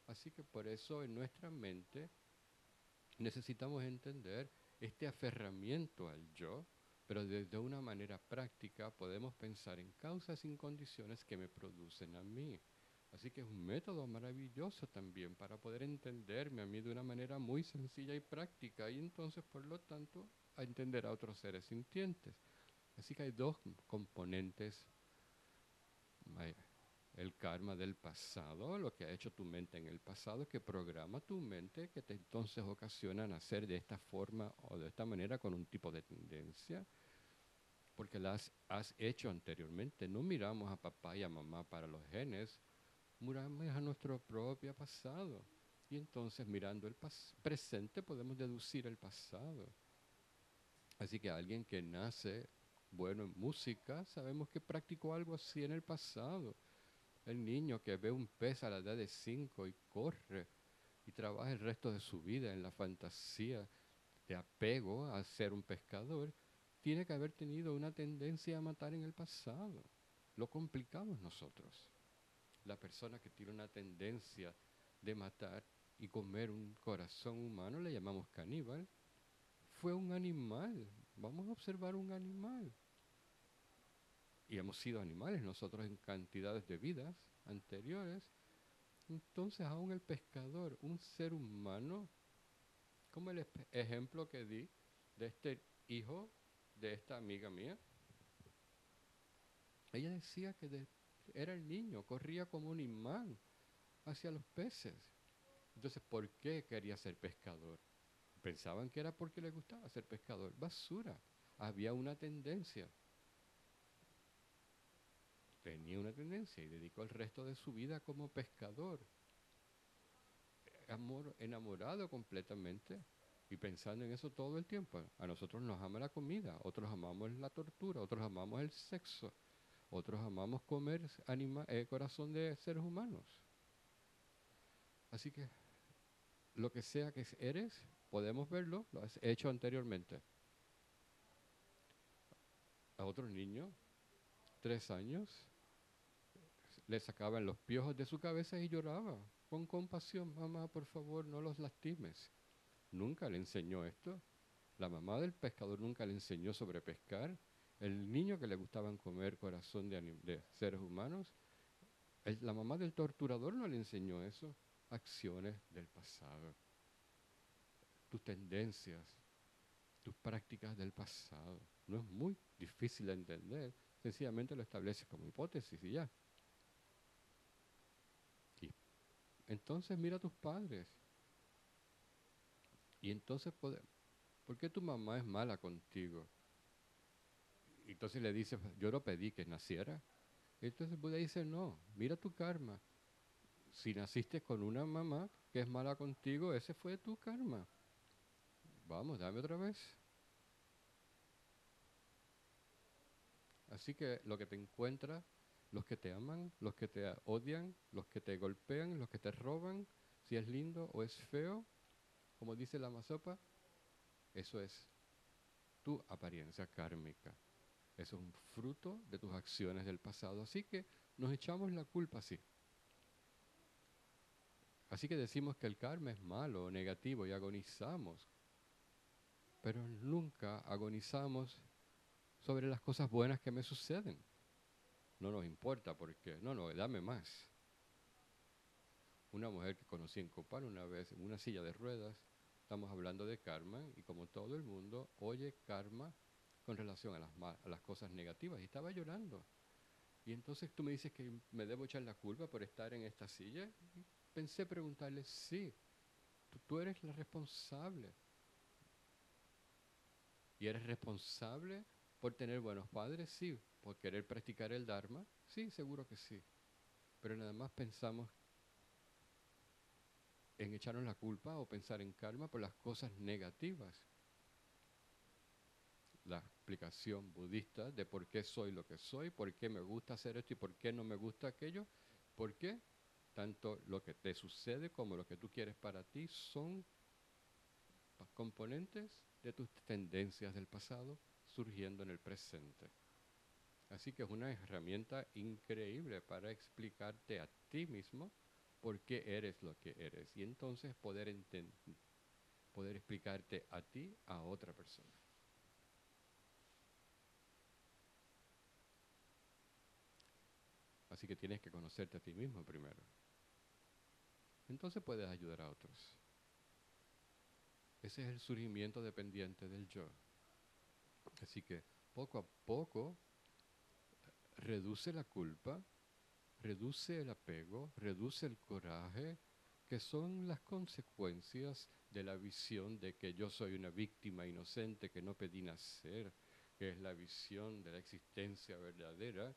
Así que por eso en nuestra mente necesitamos entender este aferramiento al yo, pero desde una manera práctica podemos pensar en causas y condiciones que me producen a mí. Así que es un método maravilloso también para poder entenderme a mí de una manera muy sencilla y práctica y entonces, por lo tanto, a entender a otros seres sintientes. Así que hay dos componentes: el karma del pasado, lo que ha hecho tu mente en el pasado, que programa tu mente, que te entonces ocasiona nacer de esta forma o de esta manera con un tipo de tendencia, porque las has hecho anteriormente. No miramos a papá y a mamá para los genes, miramos a nuestro propio pasado. Y entonces mirando el presente podemos deducir el pasado. Así que alguien que nace bueno en música, sabemos que practicó algo así en el pasado. El niño que ve un pez a la edad de 5 y corre y trabaja el resto de su vida en la fantasía de apego a ser un pescador, tiene que haber tenido una tendencia a matar en el pasado. Lo complicamos nosotros. La persona que tiene una tendencia de matar y comer un corazón humano, le llamamos caníbal, fue un animal. Vamos a observar un animal. Y hemos sido animales nosotros en cantidades de vidas anteriores. Entonces aún el pescador, un ser humano, como el ejemplo que di de este hijo de esta amiga mía, ella decía que era el niño, corría como un imán hacia los peces. Entonces, ¿por qué quería ser pescador? Pensaban que era porque le gustaba ser pescador. Basura. Había una tendencia. Tenía una tendencia y dedicó el resto de su vida como pescador. Enamorado completamente y pensando en eso todo el tiempo. A nosotros nos ama la comida, otros amamos la tortura, otros amamos el sexo, otros amamos comer corazón de seres humanos. Así que lo que sea que eres, podemos verlo, lo has hecho anteriormente. A otro niño, 3 años, le sacaban los piojos de su cabeza y lloraba con compasión: mamá, por favor, no los lastimes. Nunca le enseñó esto. La mamá del pescador nunca le enseñó sobre pescar. El niño que le gustaban comer corazón de seres humanos, la mamá del torturador no le enseñó eso. Acciones del pasado, tus tendencias, tus prácticas del pasado. No es muy difícil de entender, sencillamente lo estableces como hipótesis y ya. Y entonces mira a tus padres. Y entonces, ¿por qué tu mamá es mala contigo? Y entonces le dice: yo no pedí que naciera. Y entonces Buda dice: no, mira tu karma. Si naciste con una mamá que es mala contigo, ese fue tu karma. Vamos, dame otra vez. Así que lo que te encuentras, los que te aman, los que te odian, los que te golpean, los que te roban, si es lindo o es feo, como dice la masopa, eso es tu apariencia kármica. Eso es un fruto de tus acciones del pasado. Así que nos echamos la culpa así. Así que decimos que el karma es malo o negativo y agonizamos. Pero nunca agonizamos sobre las cosas buenas que me suceden. No nos importa porque, no, dame más. Una mujer que conocí en Copán una vez en una silla de ruedas, estamos hablando de karma y como todo el mundo oye karma con relación a las cosas negativas y estaba llorando. Y entonces tú me dices que me debo echar la culpa por estar en esta silla. Y pensé preguntarle, sí, tú eres la responsable. ¿Y eres responsable por tener buenos padres? Sí. ¿Por querer practicar el Dharma? Sí, seguro que sí. Pero nada más pensamos en echarnos la culpa o pensar en karma por las cosas negativas. La explicación budista de por qué soy lo que soy, por qué me gusta hacer esto y por qué no me gusta aquello, por qué tanto lo que te sucede como lo que tú quieres para ti son componentes de tus tendencias del pasado surgiendo en el presente. Así que es una herramienta increíble para explicarte a ti mismo por qué eres lo que eres y entonces poder explicarte a ti a otra persona. Así que tienes que conocerte a ti mismo primero. Entonces puedes ayudar a otros. Ese es el surgimiento dependiente del yo. Así que poco a poco reduce la culpa, reduce el apego, reduce el coraje, que son las consecuencias de la visión de que yo soy una víctima inocente que no pedí nacer, que es la visión de la existencia verdadera.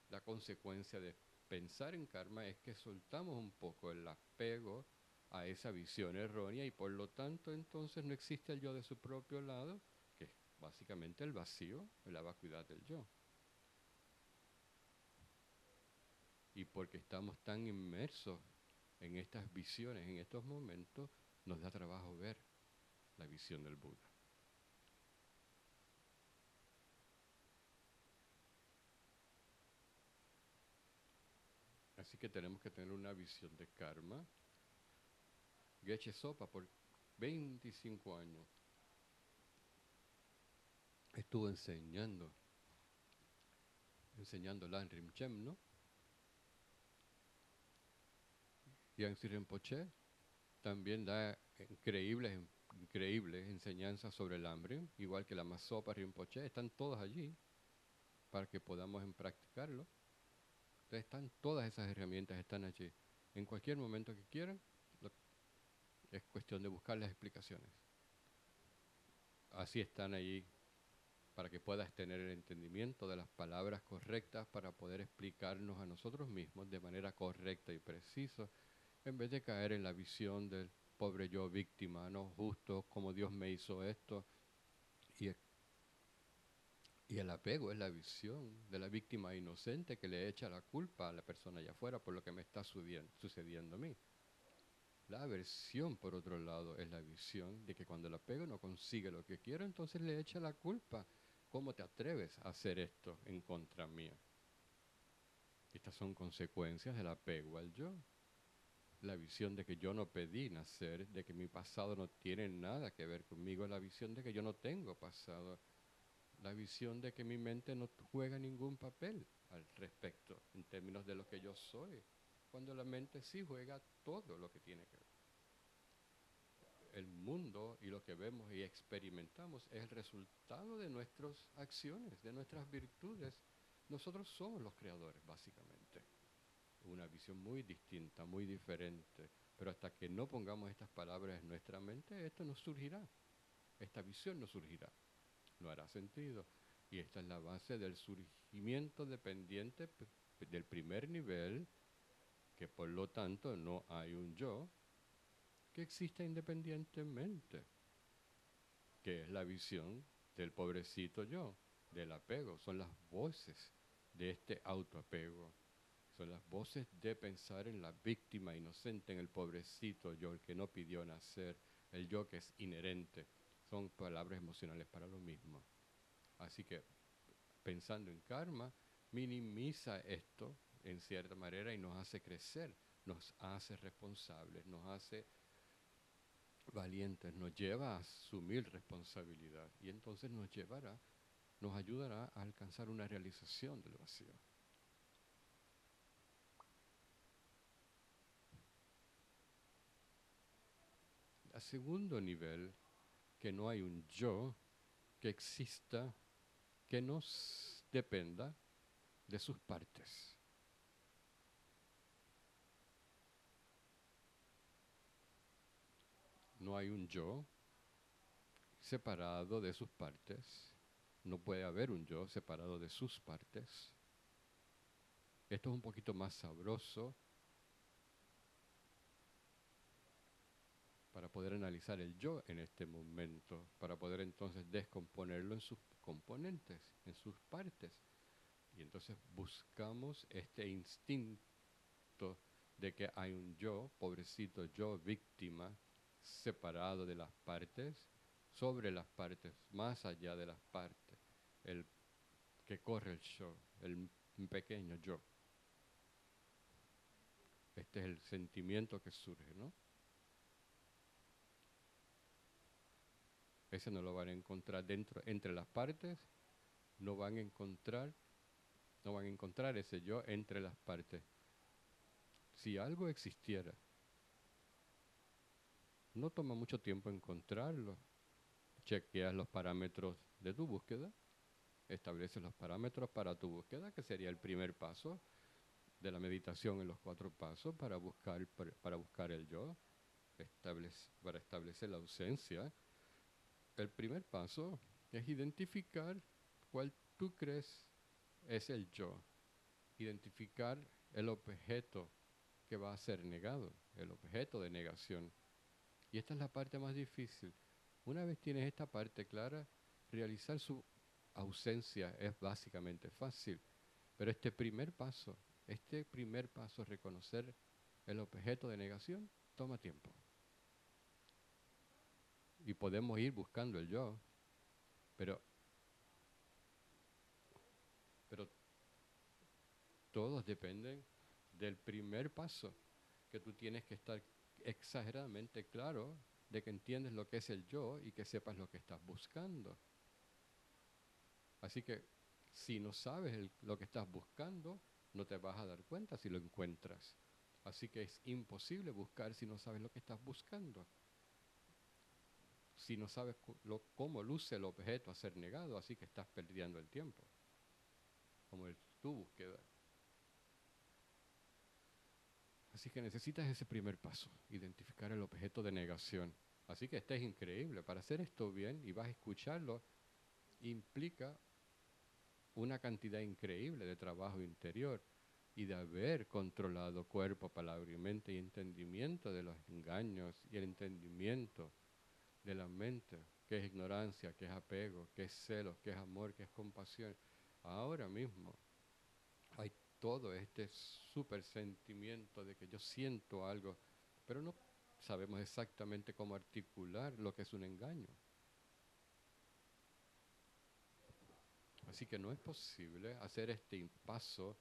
La consecuencia de pensar en karma es que soltamos un poco el apego a esa visión errónea y por lo tanto entonces no existe el yo de su propio lado, que es básicamente el vacío, la vacuidad del yo. Y porque estamos tan inmersos en estas visiones, en estos momentos, nos da trabajo ver la visión del Buda. Así que tenemos que tener una visión de karma. Geshe Sopa por 25 años estuvo enseñando Lanrim Chem, ¿no? Y Yangtze Rinpoche también da increíbles enseñanzas sobre el hambre, igual que la Masopa Rinpoche, están todas allí para que podamos practicarlo. Entonces todas esas herramientas están allí. En cualquier momento que quieran, es cuestión de buscar las explicaciones. Así están allí para que puedas tener el entendimiento de las palabras correctas para poder explicarnos a nosotros mismos de manera correcta y precisa, en vez de caer en la visión del pobre yo víctima, no justo como Dios me hizo esto. Y el apego es la visión de la víctima inocente que le echa la culpa a la persona allá afuera por lo que me está sucediendo a mí. La aversión, por otro lado, es la visión de que cuando el apego no consigue lo que quiere, entonces le echa la culpa. ¿Cómo te atreves a hacer esto en contra mía? Estas son consecuencias del apego al yo. La visión de que yo no pedí nacer, de que mi pasado no tiene nada que ver conmigo, la visión de que yo no tengo pasado, la visión de que mi mente no juega ningún papel al respecto en términos de lo que yo soy, cuando la mente sí juega todo lo que tiene que ver. El mundo y lo que vemos y experimentamos es el resultado de nuestras acciones, de nuestras virtudes. Nosotros somos los creadores, básicamente. Una visión muy distinta, muy diferente. Pero hasta que no pongamos estas palabras en nuestra mente, esto no surgirá. Esta visión no surgirá. No hará sentido. Y esta es la base del surgimiento dependiente del primer nivel, que por lo tanto no hay un yo que exista independientemente, que es la visión del pobrecito yo. del apego, son las voces de este autoapego. Son las voces de pensar en la víctima inocente, en el pobrecito yo, el que no pidió nacer, el yo que es inherente. Son palabras emocionales para lo mismo. Así que pensando en karma, minimiza esto en cierta manera y nos hace crecer, nos hace responsables, nos hace valientes, nos lleva a asumir responsabilidad y entonces nos ayudará a alcanzar una realización del vacío. A segundo nivel, que no hay un yo que exista que nos dependa de sus partes. No hay un yo separado de sus partes. No puede haber un yo separado de sus partes. Esto es un poquito más sabroso para poder analizar el yo en este momento, para poder entonces descomponerlo en sus componentes, en sus partes. Y entonces buscamos este instinto de que hay un yo, pobrecito yo, víctima, separado de las partes, sobre las partes, más allá de las partes, el que corre el show, el pequeño yo. Este es el sentimiento que surge, ¿no? Ese no lo van a encontrar dentro, entre las partes, no van a encontrar ese yo entre las partes. Si algo existiera, no toma mucho tiempo encontrarlo. Chequeas los parámetros de tu búsqueda, estableces los parámetros para tu búsqueda, que sería el primer paso de la meditación en los 4 pasos para buscar el yo, para establecer la ausencia. El primer paso es identificar cuál tú crees es el yo, identificar el objeto que va a ser negado, el objeto de negación. Y esta es la parte más difícil. Una vez tienes esta parte clara, realizar su ausencia es básicamente fácil. Pero este primer paso, reconocer el objeto de negación, toma tiempo. Y podemos ir buscando el yo, pero todos dependen del primer paso, que tú tienes que estar exageradamente claro de que entiendes lo que es el yo y que sepas lo que estás buscando. Así que si no sabes lo que estás buscando, no te vas a dar cuenta si lo encuentras. Así que es imposible buscar si no sabes lo que estás buscando. Si no sabes cómo luce el objeto a ser negado, así que estás perdiendo el tiempo. Como tu búsqueda. Así que necesitas ese primer paso, identificar el objeto de negación. Así que este es increíble. Para hacer esto bien, y vas a escucharlo, implica una cantidad increíble de trabajo interior y de haber controlado cuerpo, palabra y mente y entendimiento de los engaños y el entendimiento de la mente, qué es ignorancia, qué es apego, qué es celos, qué es amor, qué es compasión. Ahora mismo hay todo este súper sentimiento de que yo siento algo, pero no sabemos exactamente cómo articular lo que es un engaño. Así que no es posible hacer este paso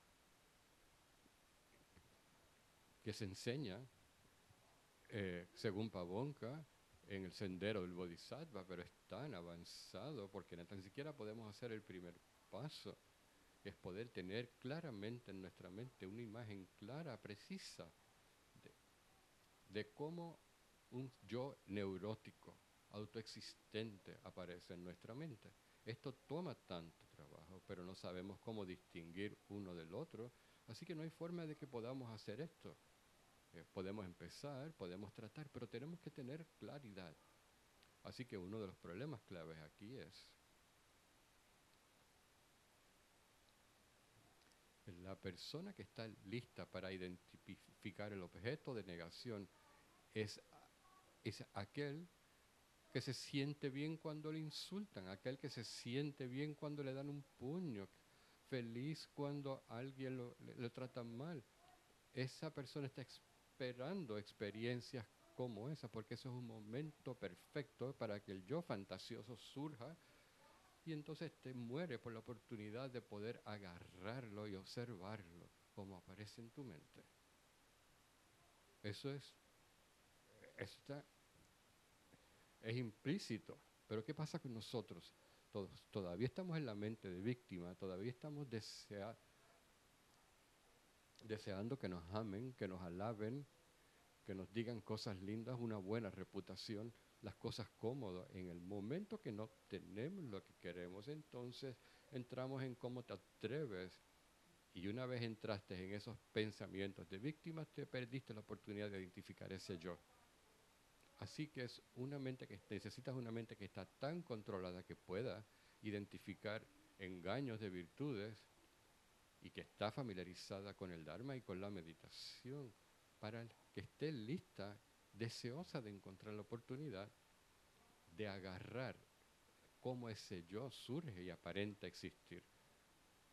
que se enseña, según Pavonka, en el sendero del Bodhisattva, pero es tan avanzado porque ni tan siquiera podemos hacer el primer paso, es poder tener claramente en nuestra mente una imagen clara, precisa, de cómo un yo neurótico, autoexistente, aparece en nuestra mente. Esto toma tanto trabajo, pero no sabemos cómo distinguir uno del otro, así que no hay forma de que podamos hacer esto. Podemos empezar, podemos tratar, pero tenemos que tener claridad. Así que uno de los problemas claves aquí es la persona que está lista para identificar el objeto de negación es aquel que se siente bien cuando le insultan, aquel que se siente bien cuando le dan un puño, feliz cuando alguien lo trata mal. Esa persona está esperando experiencias como esa, porque eso es un momento perfecto para que el yo fantasioso surja y entonces te muere por la oportunidad de poder agarrarlo y observarlo como aparece en tu mente. Eso es, eso es implícito. Pero ¿qué pasa con nosotros? Todos, todavía estamos en la mente de víctima, todavía estamos deseando que nos amen, que nos alaben, que nos digan cosas lindas, una buena reputación, las cosas cómodas. En el momento que no tenemos lo que queremos, entonces entramos en cómo te atreves. Y una vez entraste en esos pensamientos de víctima, te perdiste la oportunidad de identificar ese yo. Así que es una mente que necesitas una mente que está tan controlada que pueda identificar engaños de virtudes y que está familiarizada con el Dharma y con la meditación para que esté lista, deseosa de encontrar la oportunidad de agarrar cómo ese yo surge y aparenta existir.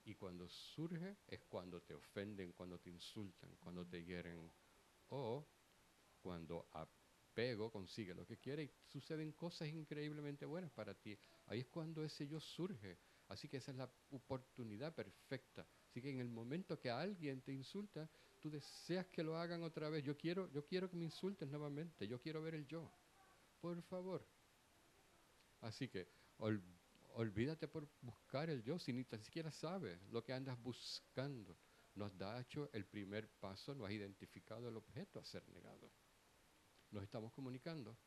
Y cuando surge es cuando te ofenden, cuando te insultan, cuando te hieren o cuando apego consigue lo que quiere y suceden cosas increíblemente buenas para ti. Ahí es cuando ese yo surge. Así que esa es la oportunidad perfecta. Así que en el momento que alguien te insulta, tú deseas que lo hagan otra vez. Yo quiero que me insultes nuevamente. Yo quiero ver el yo. Por favor. Así que olvídate por buscar el yo si ni tan siquiera sabes lo que andas buscando. No has hecho el primer paso, no has identificado el objeto a ser negado. Nos estamos comunicando.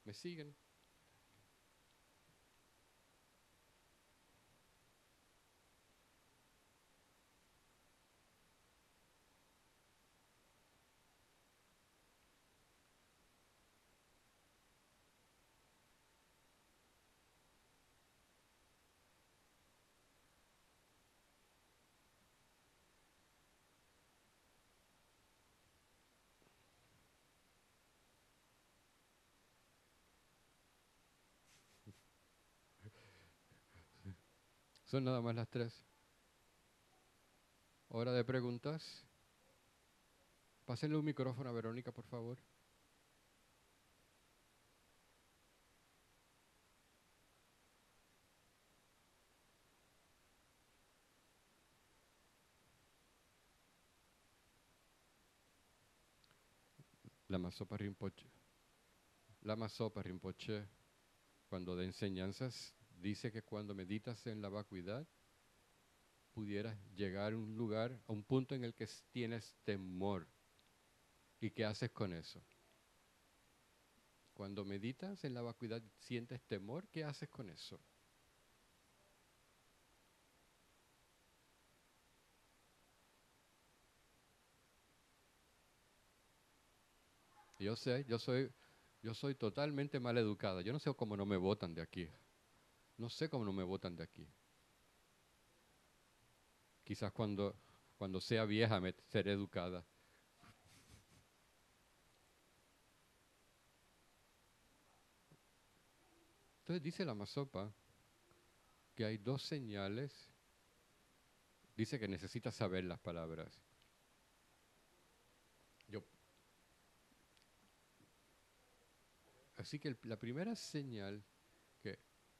¿Me siguen? Son nada más las 3. Hora de preguntas. Pásenle un micrófono a Verónica, por favor. Lama Zopa Rinpoche. Lama Zopa Rinpoche, cuando da enseñanzas, dice que cuando meditas en la vacuidad, pudieras llegar a un lugar, a un punto en el que tienes temor. ¿Y qué haces con eso? Cuando meditas en la vacuidad, sientes temor, ¿qué haces con eso? Yo sé, yo soy totalmente mal educada. Yo no sé cómo no me votan de aquí. No sé cómo no me votan de aquí. Quizás cuando sea vieja seré educada. Entonces dice la Masopa que hay 2 señales. Dice que necesitas saber las palabras. Así que la primera señal, que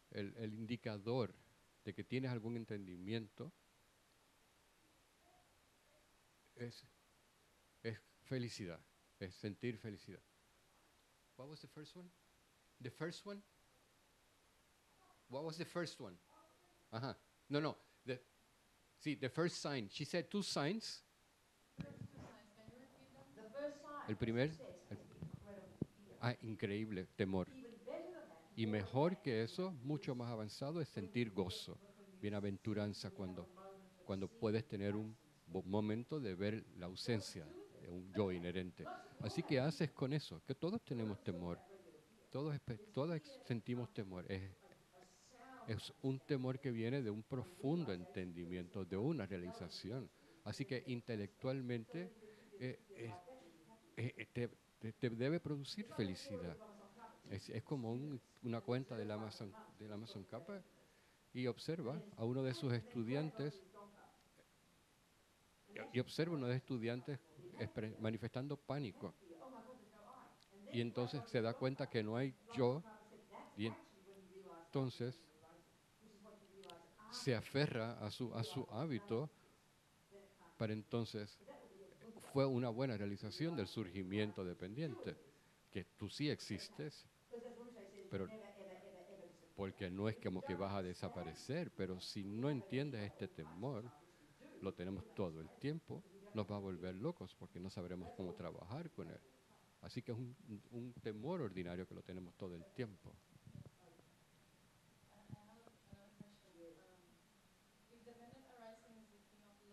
el indicador de que tienes algún entendimiento, es felicidad, es sentir felicidad. What was the first one? The first one? What was the first one? Ajá. No. The first sign. She said 2 signs. El primer, el- increíble, temor. Y mejor que eso, mucho más avanzado, es sentir gozo, bienaventuranza cuando puedes tener un momento de ver la ausencia de un yo inherente. Así que haces con eso, que todos tenemos temor, todos sentimos temor. Es un temor que viene de un profundo entendimiento, de una realización. Así que intelectualmente eh, te debe producir felicidad. Es como una cuenta del Amazon Kappa y observa a uno de sus estudiantes y observa a uno de sus estudiantes manifestando pánico. Y entonces se da cuenta que no hay yo y entonces se aferra a su hábito para entonces fue una buena realización del surgimiento dependiente, que tú sí existes, pero porque no es como que vas a desaparecer, pero si no entiendes este temor, lo tenemos todo el tiempo, nos va a volver locos porque no sabremos cómo trabajar con él. Así que es un temor ordinario que lo tenemos todo el tiempo.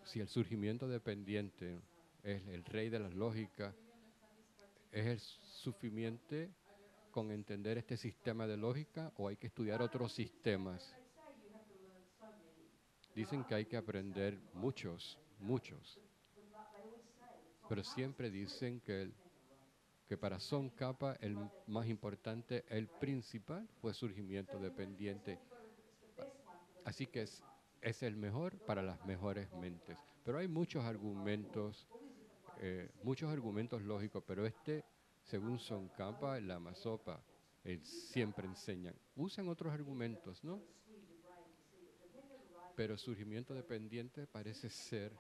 Si el surgimiento dependiente es el rey de las lógicas, ¿es suficiente con entender este sistema de lógica o hay que estudiar otros sistemas? Dicen que hay que aprender muchos, pero siempre dicen que para Son Kappa el más importante, el principal, fue surgimiento dependiente. Así que es el mejor para las mejores mentes. Pero hay muchos argumentos lógicos, pero según Son Kappa, la Masopa, siempre enseñan. Usan otros argumentos, ¿no? Pero surgimiento dependiente parece ser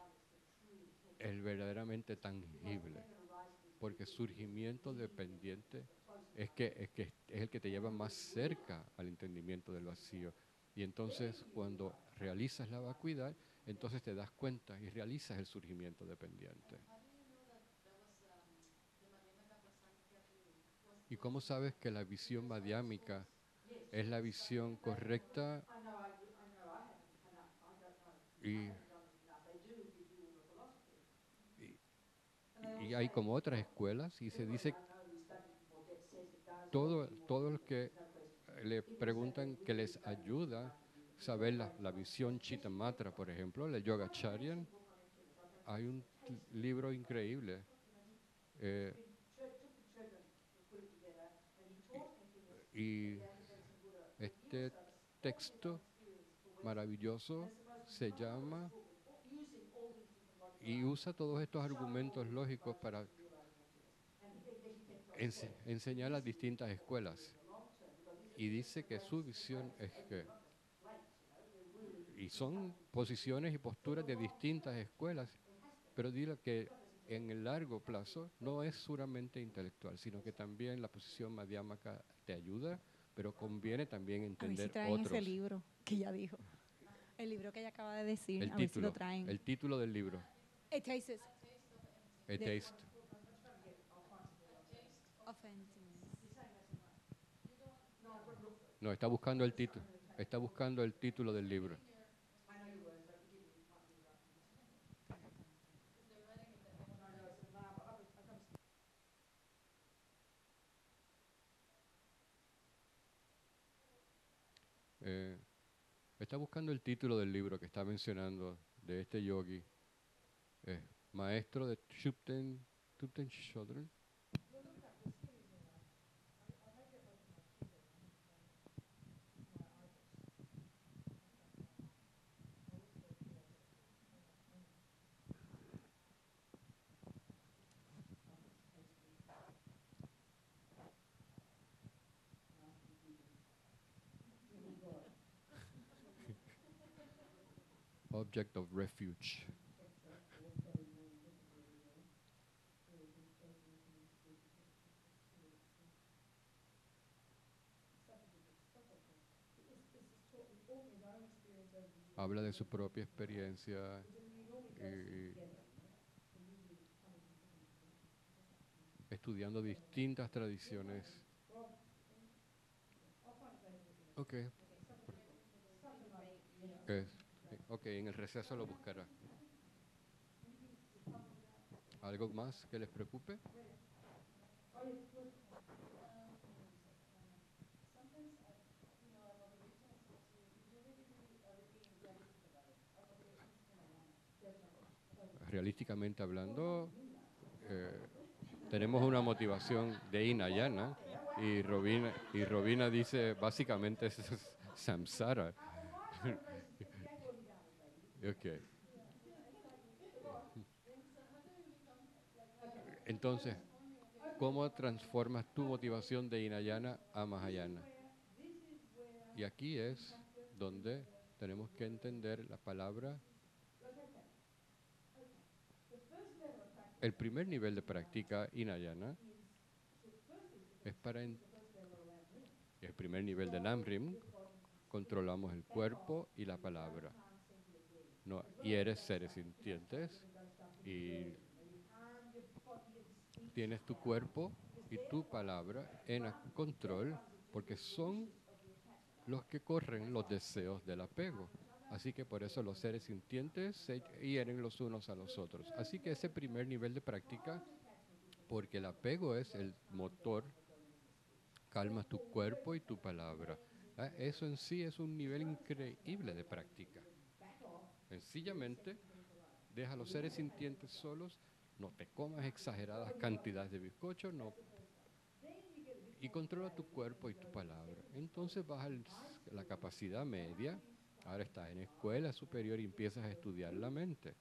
el verdaderamente tangible, porque surgimiento dependiente es el que te lleva más cerca al entendimiento del vacío. Y entonces cuando realizas la vacuidad, entonces te das cuenta y realizas el surgimiento dependiente. ¿Y cómo sabes que la visión madhyamika es la visión correcta? Y, y hay como otras escuelas y se dice todo lo que le preguntan que les ayuda a saber la visión Chittamatra, por ejemplo, el Yogacharyan. Hay un libro increíble. Y este texto maravilloso se llama y usa todos estos argumentos lógicos para enseñar las distintas escuelas. Y dice que su visión es que, y son posiciones y posturas de distintas escuelas, pero digo que en el largo plazo no es solamente intelectual, sino que también la posición madhyamaka te ayuda, pero conviene también A ver si entender traen ese otros. libro que ella dijo. El libro que ella acaba de decir, El a ver si lo título, traen. el título del libro, A Taste A Taste. of Emptiness. No, está buscando el título. Está buscando el título del libro. Está buscando el título del libro que está mencionando de este yogi, maestro de Thupten Shodron. Object of Refuge. Habla de su propia experiencia y estudiando distintas tradiciones. Ok. Ok, en el receso lo buscará. ¿Algo más que les preocupe? Realísticamente hablando, tenemos una motivación de Hinayana Y Robina dice, básicamente es samsara. Ok. Entonces, ¿cómo transformas tu motivación de Hinayana a Mahayana? Y aquí es donde tenemos que entender la palabra. El primer nivel de práctica Hinayana es el primer nivel de Namrim. Controlamos el cuerpo y la palabra. No, y eres seres sintientes y tienes tu cuerpo y tu palabra en control porque son los que corren los deseos del apego. Así que por eso los seres sintientes se hieren los unos a los otros. Así que ese primer nivel de práctica, porque el apego es el motor, calma tu cuerpo y tu palabra. Eso en sí es un nivel increíble de práctica. Sencillamente, deja a los seres sintientes solos, no te comas exageradas cantidades de bizcocho, no, y controla tu cuerpo y tu palabra. Entonces vas a la capacidad media, ahora estás en escuela superior y empiezas a estudiar la mente.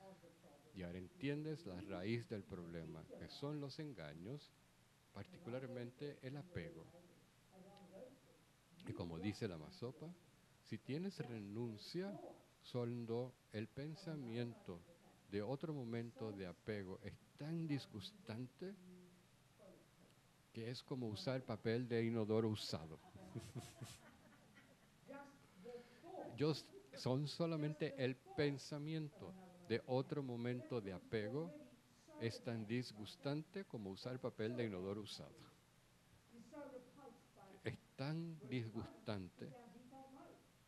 Y ahora entiendes la raíz del problema, que son los engaños, particularmente el apego. Y como dice la Masopa, si tienes renuncia, solo el pensamiento de otro momento de apego es tan disgustante que es como usar papel de inodoro usado. Son solamente el pensamiento de otro momento de apego es tan disgustante como usar papel de inodoro usado. Es tan disgustante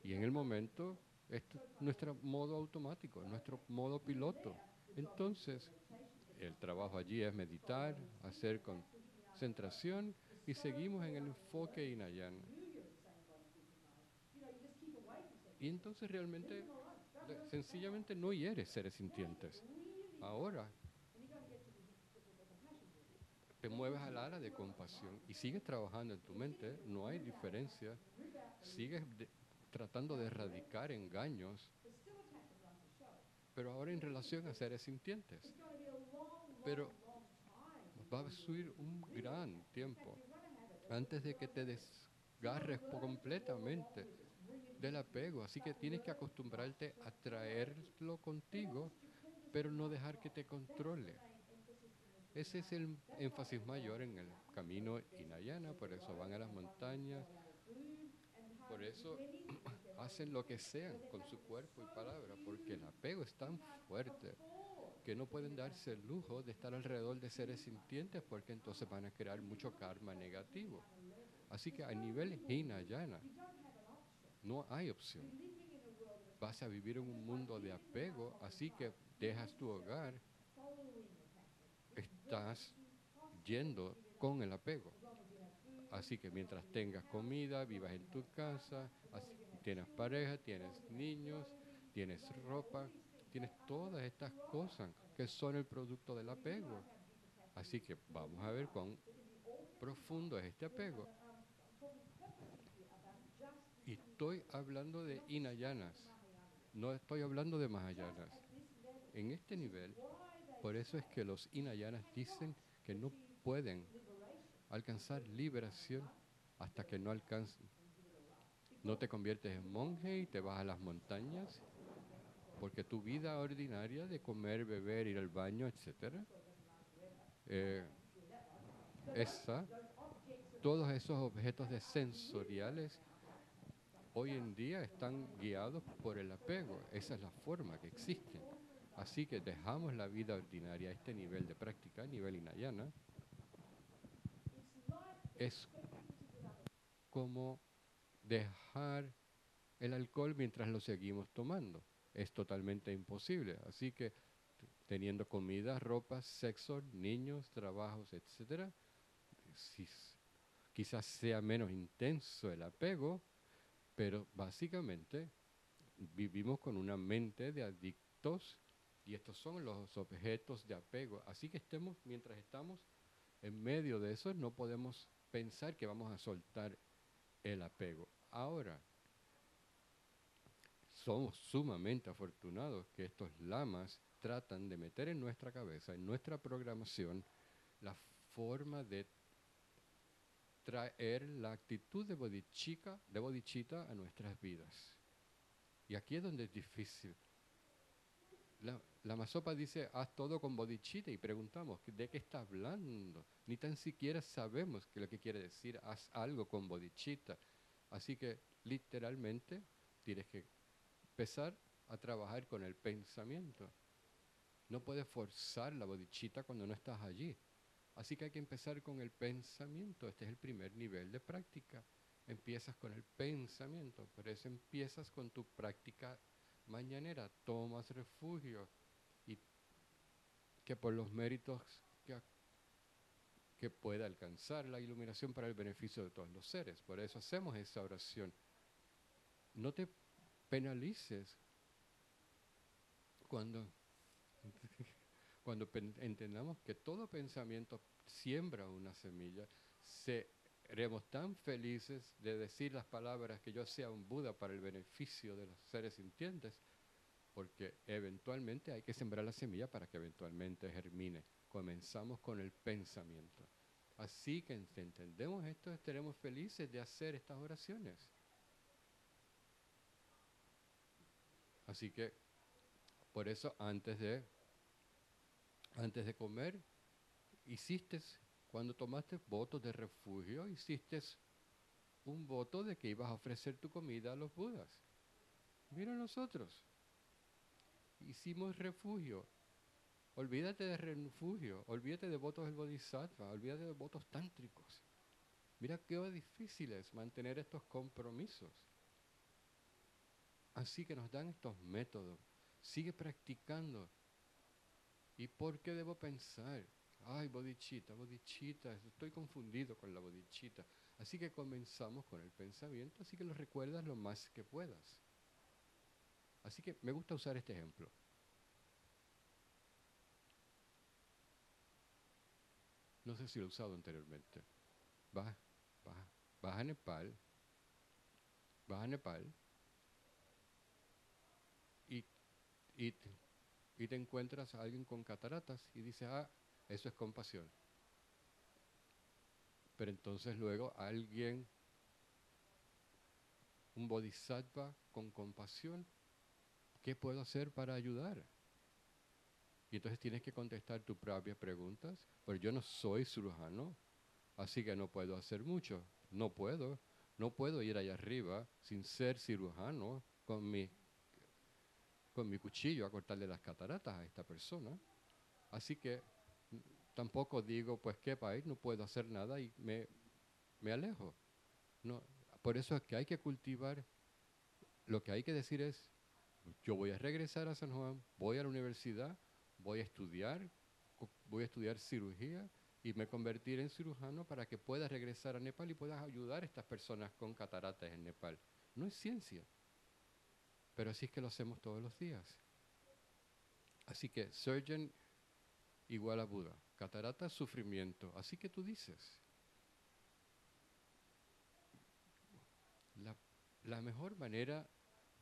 y en el momento es nuestro modo automático, nuestro modo piloto. Entonces, el trabajo allí es meditar, hacer concentración y seguimos en el enfoque Hinayana. Y entonces realmente, sencillamente no hieres seres sintientes. Ahora te mueves al ala de compasión y sigues trabajando en tu mente, no hay diferencia, sigues tratando de erradicar engaños, pero ahora en relación a seres sintientes. Pero va a subir un gran tiempo antes de que te desgarres completamente del apego, así que tienes que acostumbrarte a traerlo contigo, pero no dejar que te controle. Ese es el énfasis mayor en el camino Hinayana, por eso van a las montañas, por eso hacen lo que sean con su cuerpo y palabra, porque el apego es tan fuerte que no pueden darse el lujo de estar alrededor de seres sintientes porque entonces van a crear mucho karma negativo. Así que a nivel Hinayana no hay opción. Vas a vivir en un mundo de apego, así que dejas tu hogar, estás yendo con el apego. Así que mientras tengas comida, vivas en tu casa, tienes pareja, tienes niños, tienes ropa, tienes todas estas cosas que son el producto del apego. Así que vamos a ver cuán profundo es este apego. Y estoy hablando de Hinayanas, no estoy hablando de Mahayanas. En este nivel, por eso es que los Hinayanas dicen que no pueden alcanzar liberación hasta que no alcancen. No te conviertes en monje y te vas a las montañas, porque tu vida ordinaria de comer, beber, ir al baño, etcétera, todos esos objetos de sensoriales hoy en día están guiados por el apego. Esa es la forma que existen. Así que dejamos la vida ordinaria a este nivel de práctica, a nivel Hinayana. Es como dejar el alcohol mientras lo seguimos tomando. Es totalmente imposible. Así que teniendo comida, ropa, sexo, niños, trabajos, etcétera, si, quizás sea menos intenso el apego, pero básicamente vivimos con una mente de adictos y estos son los objetos de apego. Así que mientras estamos en medio de eso, no podemos pensar que vamos a soltar el apego. Ahora, somos sumamente afortunados que estos lamas tratan de meter en nuestra cabeza, en nuestra programación, la forma de traer la actitud de bodhicitta a nuestras vidas. Y aquí es donde es difícil. La Masopa dice, haz todo con bodhicitta, y preguntamos, ¿de qué está hablando? Ni tan siquiera sabemos qué es lo que quiere decir, haz algo con bodhicitta. Así que, literalmente, tienes que empezar a trabajar con el pensamiento. No puedes forzar la bodhicitta cuando no estás allí. Así que hay que empezar con el pensamiento. Este es el primer nivel de práctica. Empiezas con el pensamiento. Por eso empiezas con tu práctica mañanera. Tomas refugio. Y que por los méritos que pueda alcanzar la iluminación para el beneficio de todos los seres. Por eso hacemos esa oración. No te penalices cuando entendamos que todo pensamiento siembra una semilla, seremos tan felices de decir las palabras que yo sea un Buda para el beneficio de los seres sintientes, porque eventualmente hay que sembrar la semilla para que eventualmente germine. Comenzamos con el pensamiento. Así que si entendemos esto, estaremos felices de hacer estas oraciones. Así que, por eso, antes de comer, cuando tomaste votos de refugio, hiciste un voto de que ibas a ofrecer tu comida a los Budas. Mira nosotros, hicimos refugio. Olvídate de refugio, olvídate de votos del Bodhisattva, olvídate de votos tántricos. Mira qué difícil es mantener estos compromisos. Así que nos dan estos métodos. Sigue practicando. ¿Y por qué debo pensar? Ay, bodhicitta, bodhicitta, estoy confundido con la bodhicitta. Así que comenzamos con el pensamiento, así que lo recuerdas lo más que puedas. Así que me gusta usar este ejemplo. No sé si lo he usado anteriormente. Vas a Nepal, y, y, y te encuentras a alguien con cataratas y dices, eso es compasión. Pero entonces luego un bodhisattva con compasión, ¿qué puedo hacer para ayudar? Y entonces tienes que contestar tus propias preguntas, pero yo no soy cirujano, así que no puedo hacer mucho. No puedo ir allá arriba sin ser cirujano con mi cuchillo a cortarle las cataratas a esta persona. Así que tampoco digo, pues qué país, no puedo hacer nada y me alejo. No, por eso es que hay que cultivar. Lo que hay que decir es, yo voy a regresar a San Juan, voy a la universidad, voy a estudiar cirugía y me convertiré en cirujano para que pueda regresar a Nepal y pueda ayudar a estas personas con cataratas en Nepal. No es ciencia, pero así es que lo hacemos todos los días. Así que surgeon igual a Buda, catarata, sufrimiento. Así que tú dices, la mejor manera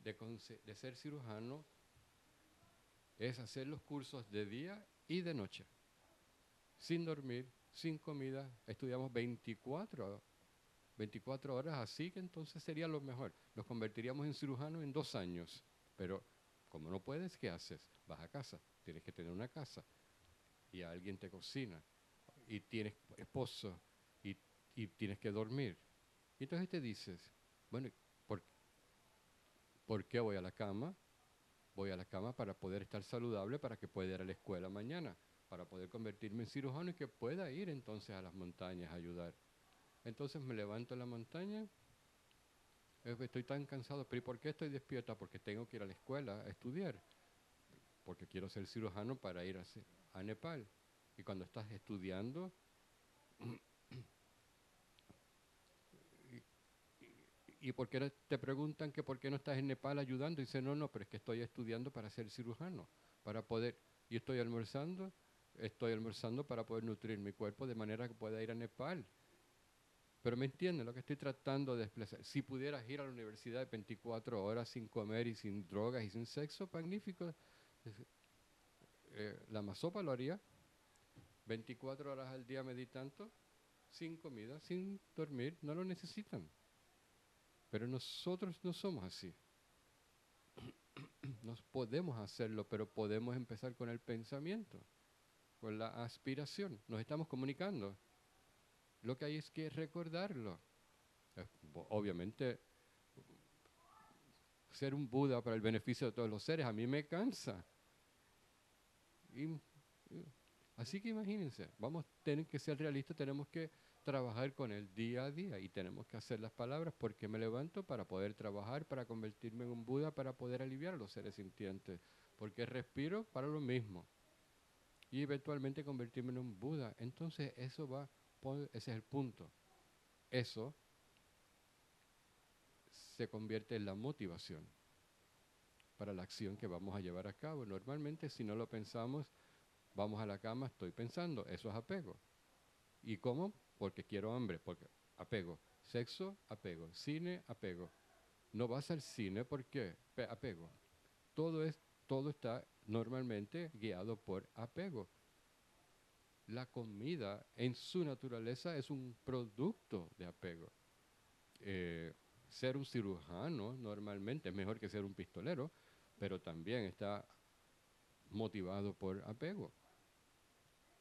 de ser cirujano es hacer los cursos de día y de noche, sin dormir, sin comida. Estudiamos 24 horas, así que entonces sería lo mejor. Nos convertiríamos en cirujano en 2 años, pero como no puedes, ¿qué haces? Vas a casa, tienes que tener una casa y alguien te cocina y tienes esposo y tienes que dormir. Y entonces te dices, bueno, ¿por qué voy a la cama? Voy a la cama para poder estar saludable, para que pueda ir a la escuela mañana, para poder convertirme en cirujano y que pueda ir entonces a las montañas a ayudar. Entonces me levanto en la montaña, estoy tan cansado, pero ¿y por qué estoy despierta? Porque tengo que ir a la escuela a estudiar, porque quiero ser cirujano para ir a Nepal. Y cuando estás estudiando, ¿y por qué te preguntan que por qué no estás en Nepal ayudando? Y dice, no, pero es que estoy estudiando para ser cirujano, para poder, y estoy almorzando para poder nutrir mi cuerpo de manera que pueda ir a Nepal. Pero me entienden lo que estoy tratando de expresar. Si pudieras ir a la universidad de 24 horas sin comer y sin drogas y sin sexo, magnífico. La masopa lo haría. 24 horas al día meditando, sin comida, sin dormir, no lo necesitan. Pero nosotros no somos así. No podemos hacerlo, pero podemos empezar con el pensamiento, con la aspiración. Nos estamos comunicando. Lo que hay es que recordarlo. Obviamente, ser un Buda para el beneficio de todos los seres a mí me cansa. Así que imagínense, vamos a tener que ser realistas, tenemos que trabajar con el día a día y tenemos que hacer las palabras porque me levanto para poder trabajar, para convertirme en un Buda, para poder aliviar a los seres sintientes, porque respiro para lo mismo y eventualmente convertirme en un Buda. Entonces ese es el punto. Eso se convierte en la motivación para la acción que vamos a llevar a cabo. Normalmente, si no lo pensamos, vamos a la cama, estoy pensando, eso es apego. ¿Y cómo? Porque quiero hambre, porque apego. Sexo, apego. Cine, apego. No vas al cine porque apego. Todo está normalmente guiado por apego. La comida en su naturaleza es un producto de apego. Ser un cirujano normalmente es mejor que ser un pistolero, pero también está motivado por apego.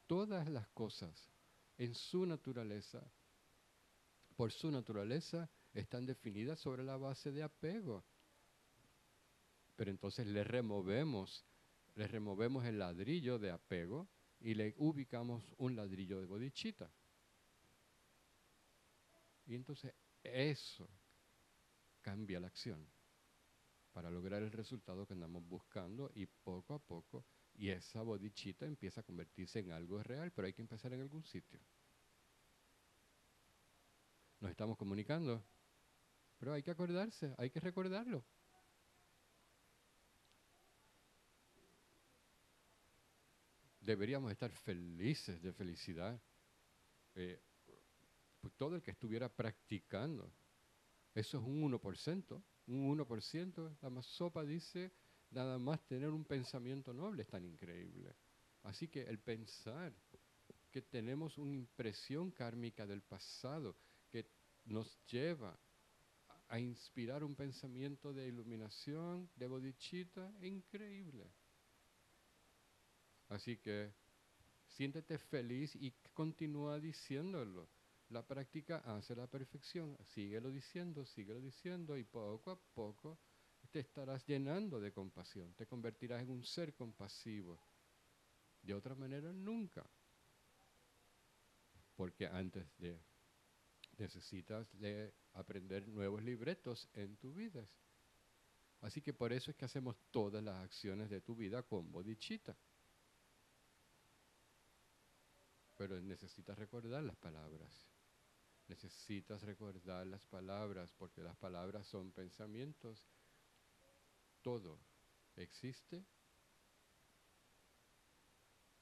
Todas las cosas en su naturaleza, por su naturaleza, están definidas sobre la base de apego. Pero entonces le removemos el ladrillo de apego y le ubicamos un ladrillo de bodhicitta. Y entonces eso cambia la acción para lograr el resultado que andamos buscando y poco a poco, y esa bodhicitta empieza a convertirse en algo real, pero hay que empezar en algún sitio. Nos estamos comunicando, pero hay que acordarse, hay que recordarlo. Deberíamos estar felices de felicidad. Pues todo el que estuviera practicando, eso es un 1%, un 1%. La Masopa dice, nada más tener un pensamiento noble es tan increíble. Así que el pensar que tenemos una impresión kármica del pasado que nos lleva a inspirar un pensamiento de iluminación, de bodhicitta, es increíble. Así que siéntete feliz y continúa diciéndolo. La práctica hace la perfección. Síguelo diciendo y poco a poco te estarás llenando de compasión. Te convertirás en un ser compasivo. De otra manera, nunca. Porque necesitas aprender nuevos libretos en tu vida. Así que por eso es que hacemos todas las acciones de tu vida con bodhicitta. Pero necesitas recordar las palabras. Necesitas recordar las palabras porque las palabras son pensamientos. Todo existe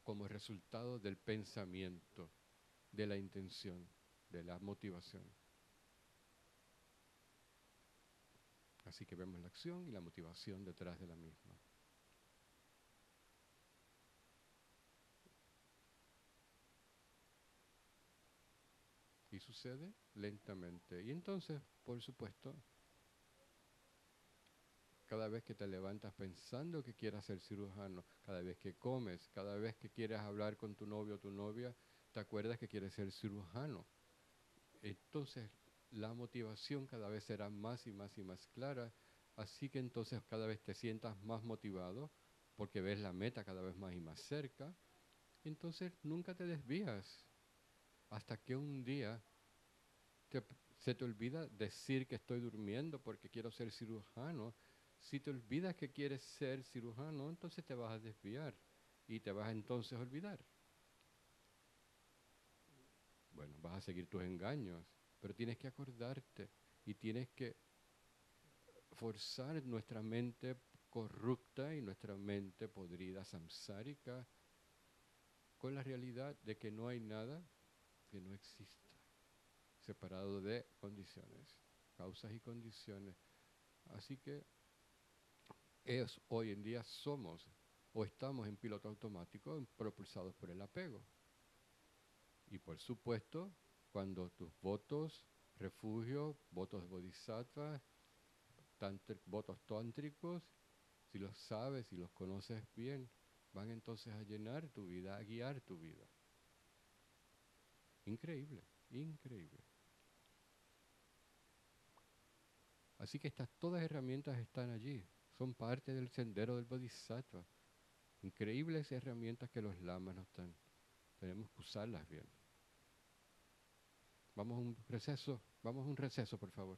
como resultado del pensamiento, de la intención, de la motivación. Así que vemos la acción y la motivación detrás de la misma. Y sucede lentamente. Y entonces, por supuesto, cada vez que te levantas pensando que quieras ser cirujano, cada vez que comes, cada vez que quieres hablar con tu novio o tu novia, te acuerdas que quieres ser cirujano. Entonces, la motivación cada vez será más y más y más clara. Así que entonces cada vez te sientas más motivado porque ves la meta cada vez más y más cerca. Entonces, nunca te desvías hasta que un día se te olvida decir que estoy durmiendo porque quiero ser cirujano. Si te olvidas que quieres ser cirujano, entonces te vas a desviar y te vas entonces a olvidar. Bueno, vas a seguir tus engaños, pero tienes que acordarte y tienes que forzar nuestra mente corrupta y nuestra mente podrida samsárica con la realidad de que no hay nada que no exista. separado de condiciones, causas y condiciones. Así que hoy en día somos o estamos en piloto automático propulsados por el apego. Y por supuesto, cuando tus votos, refugio, votos de bodhisattva, votos tántricos, si los sabes, si los conoces bien, van entonces a llenar tu vida, a guiar tu vida. Increíble, increíble. Así que todas las herramientas están allí, son parte del sendero del bodhisattva. Increíbles herramientas que los lamas nos dan. Tenemos que usarlas bien. Vamos a un receso, por favor.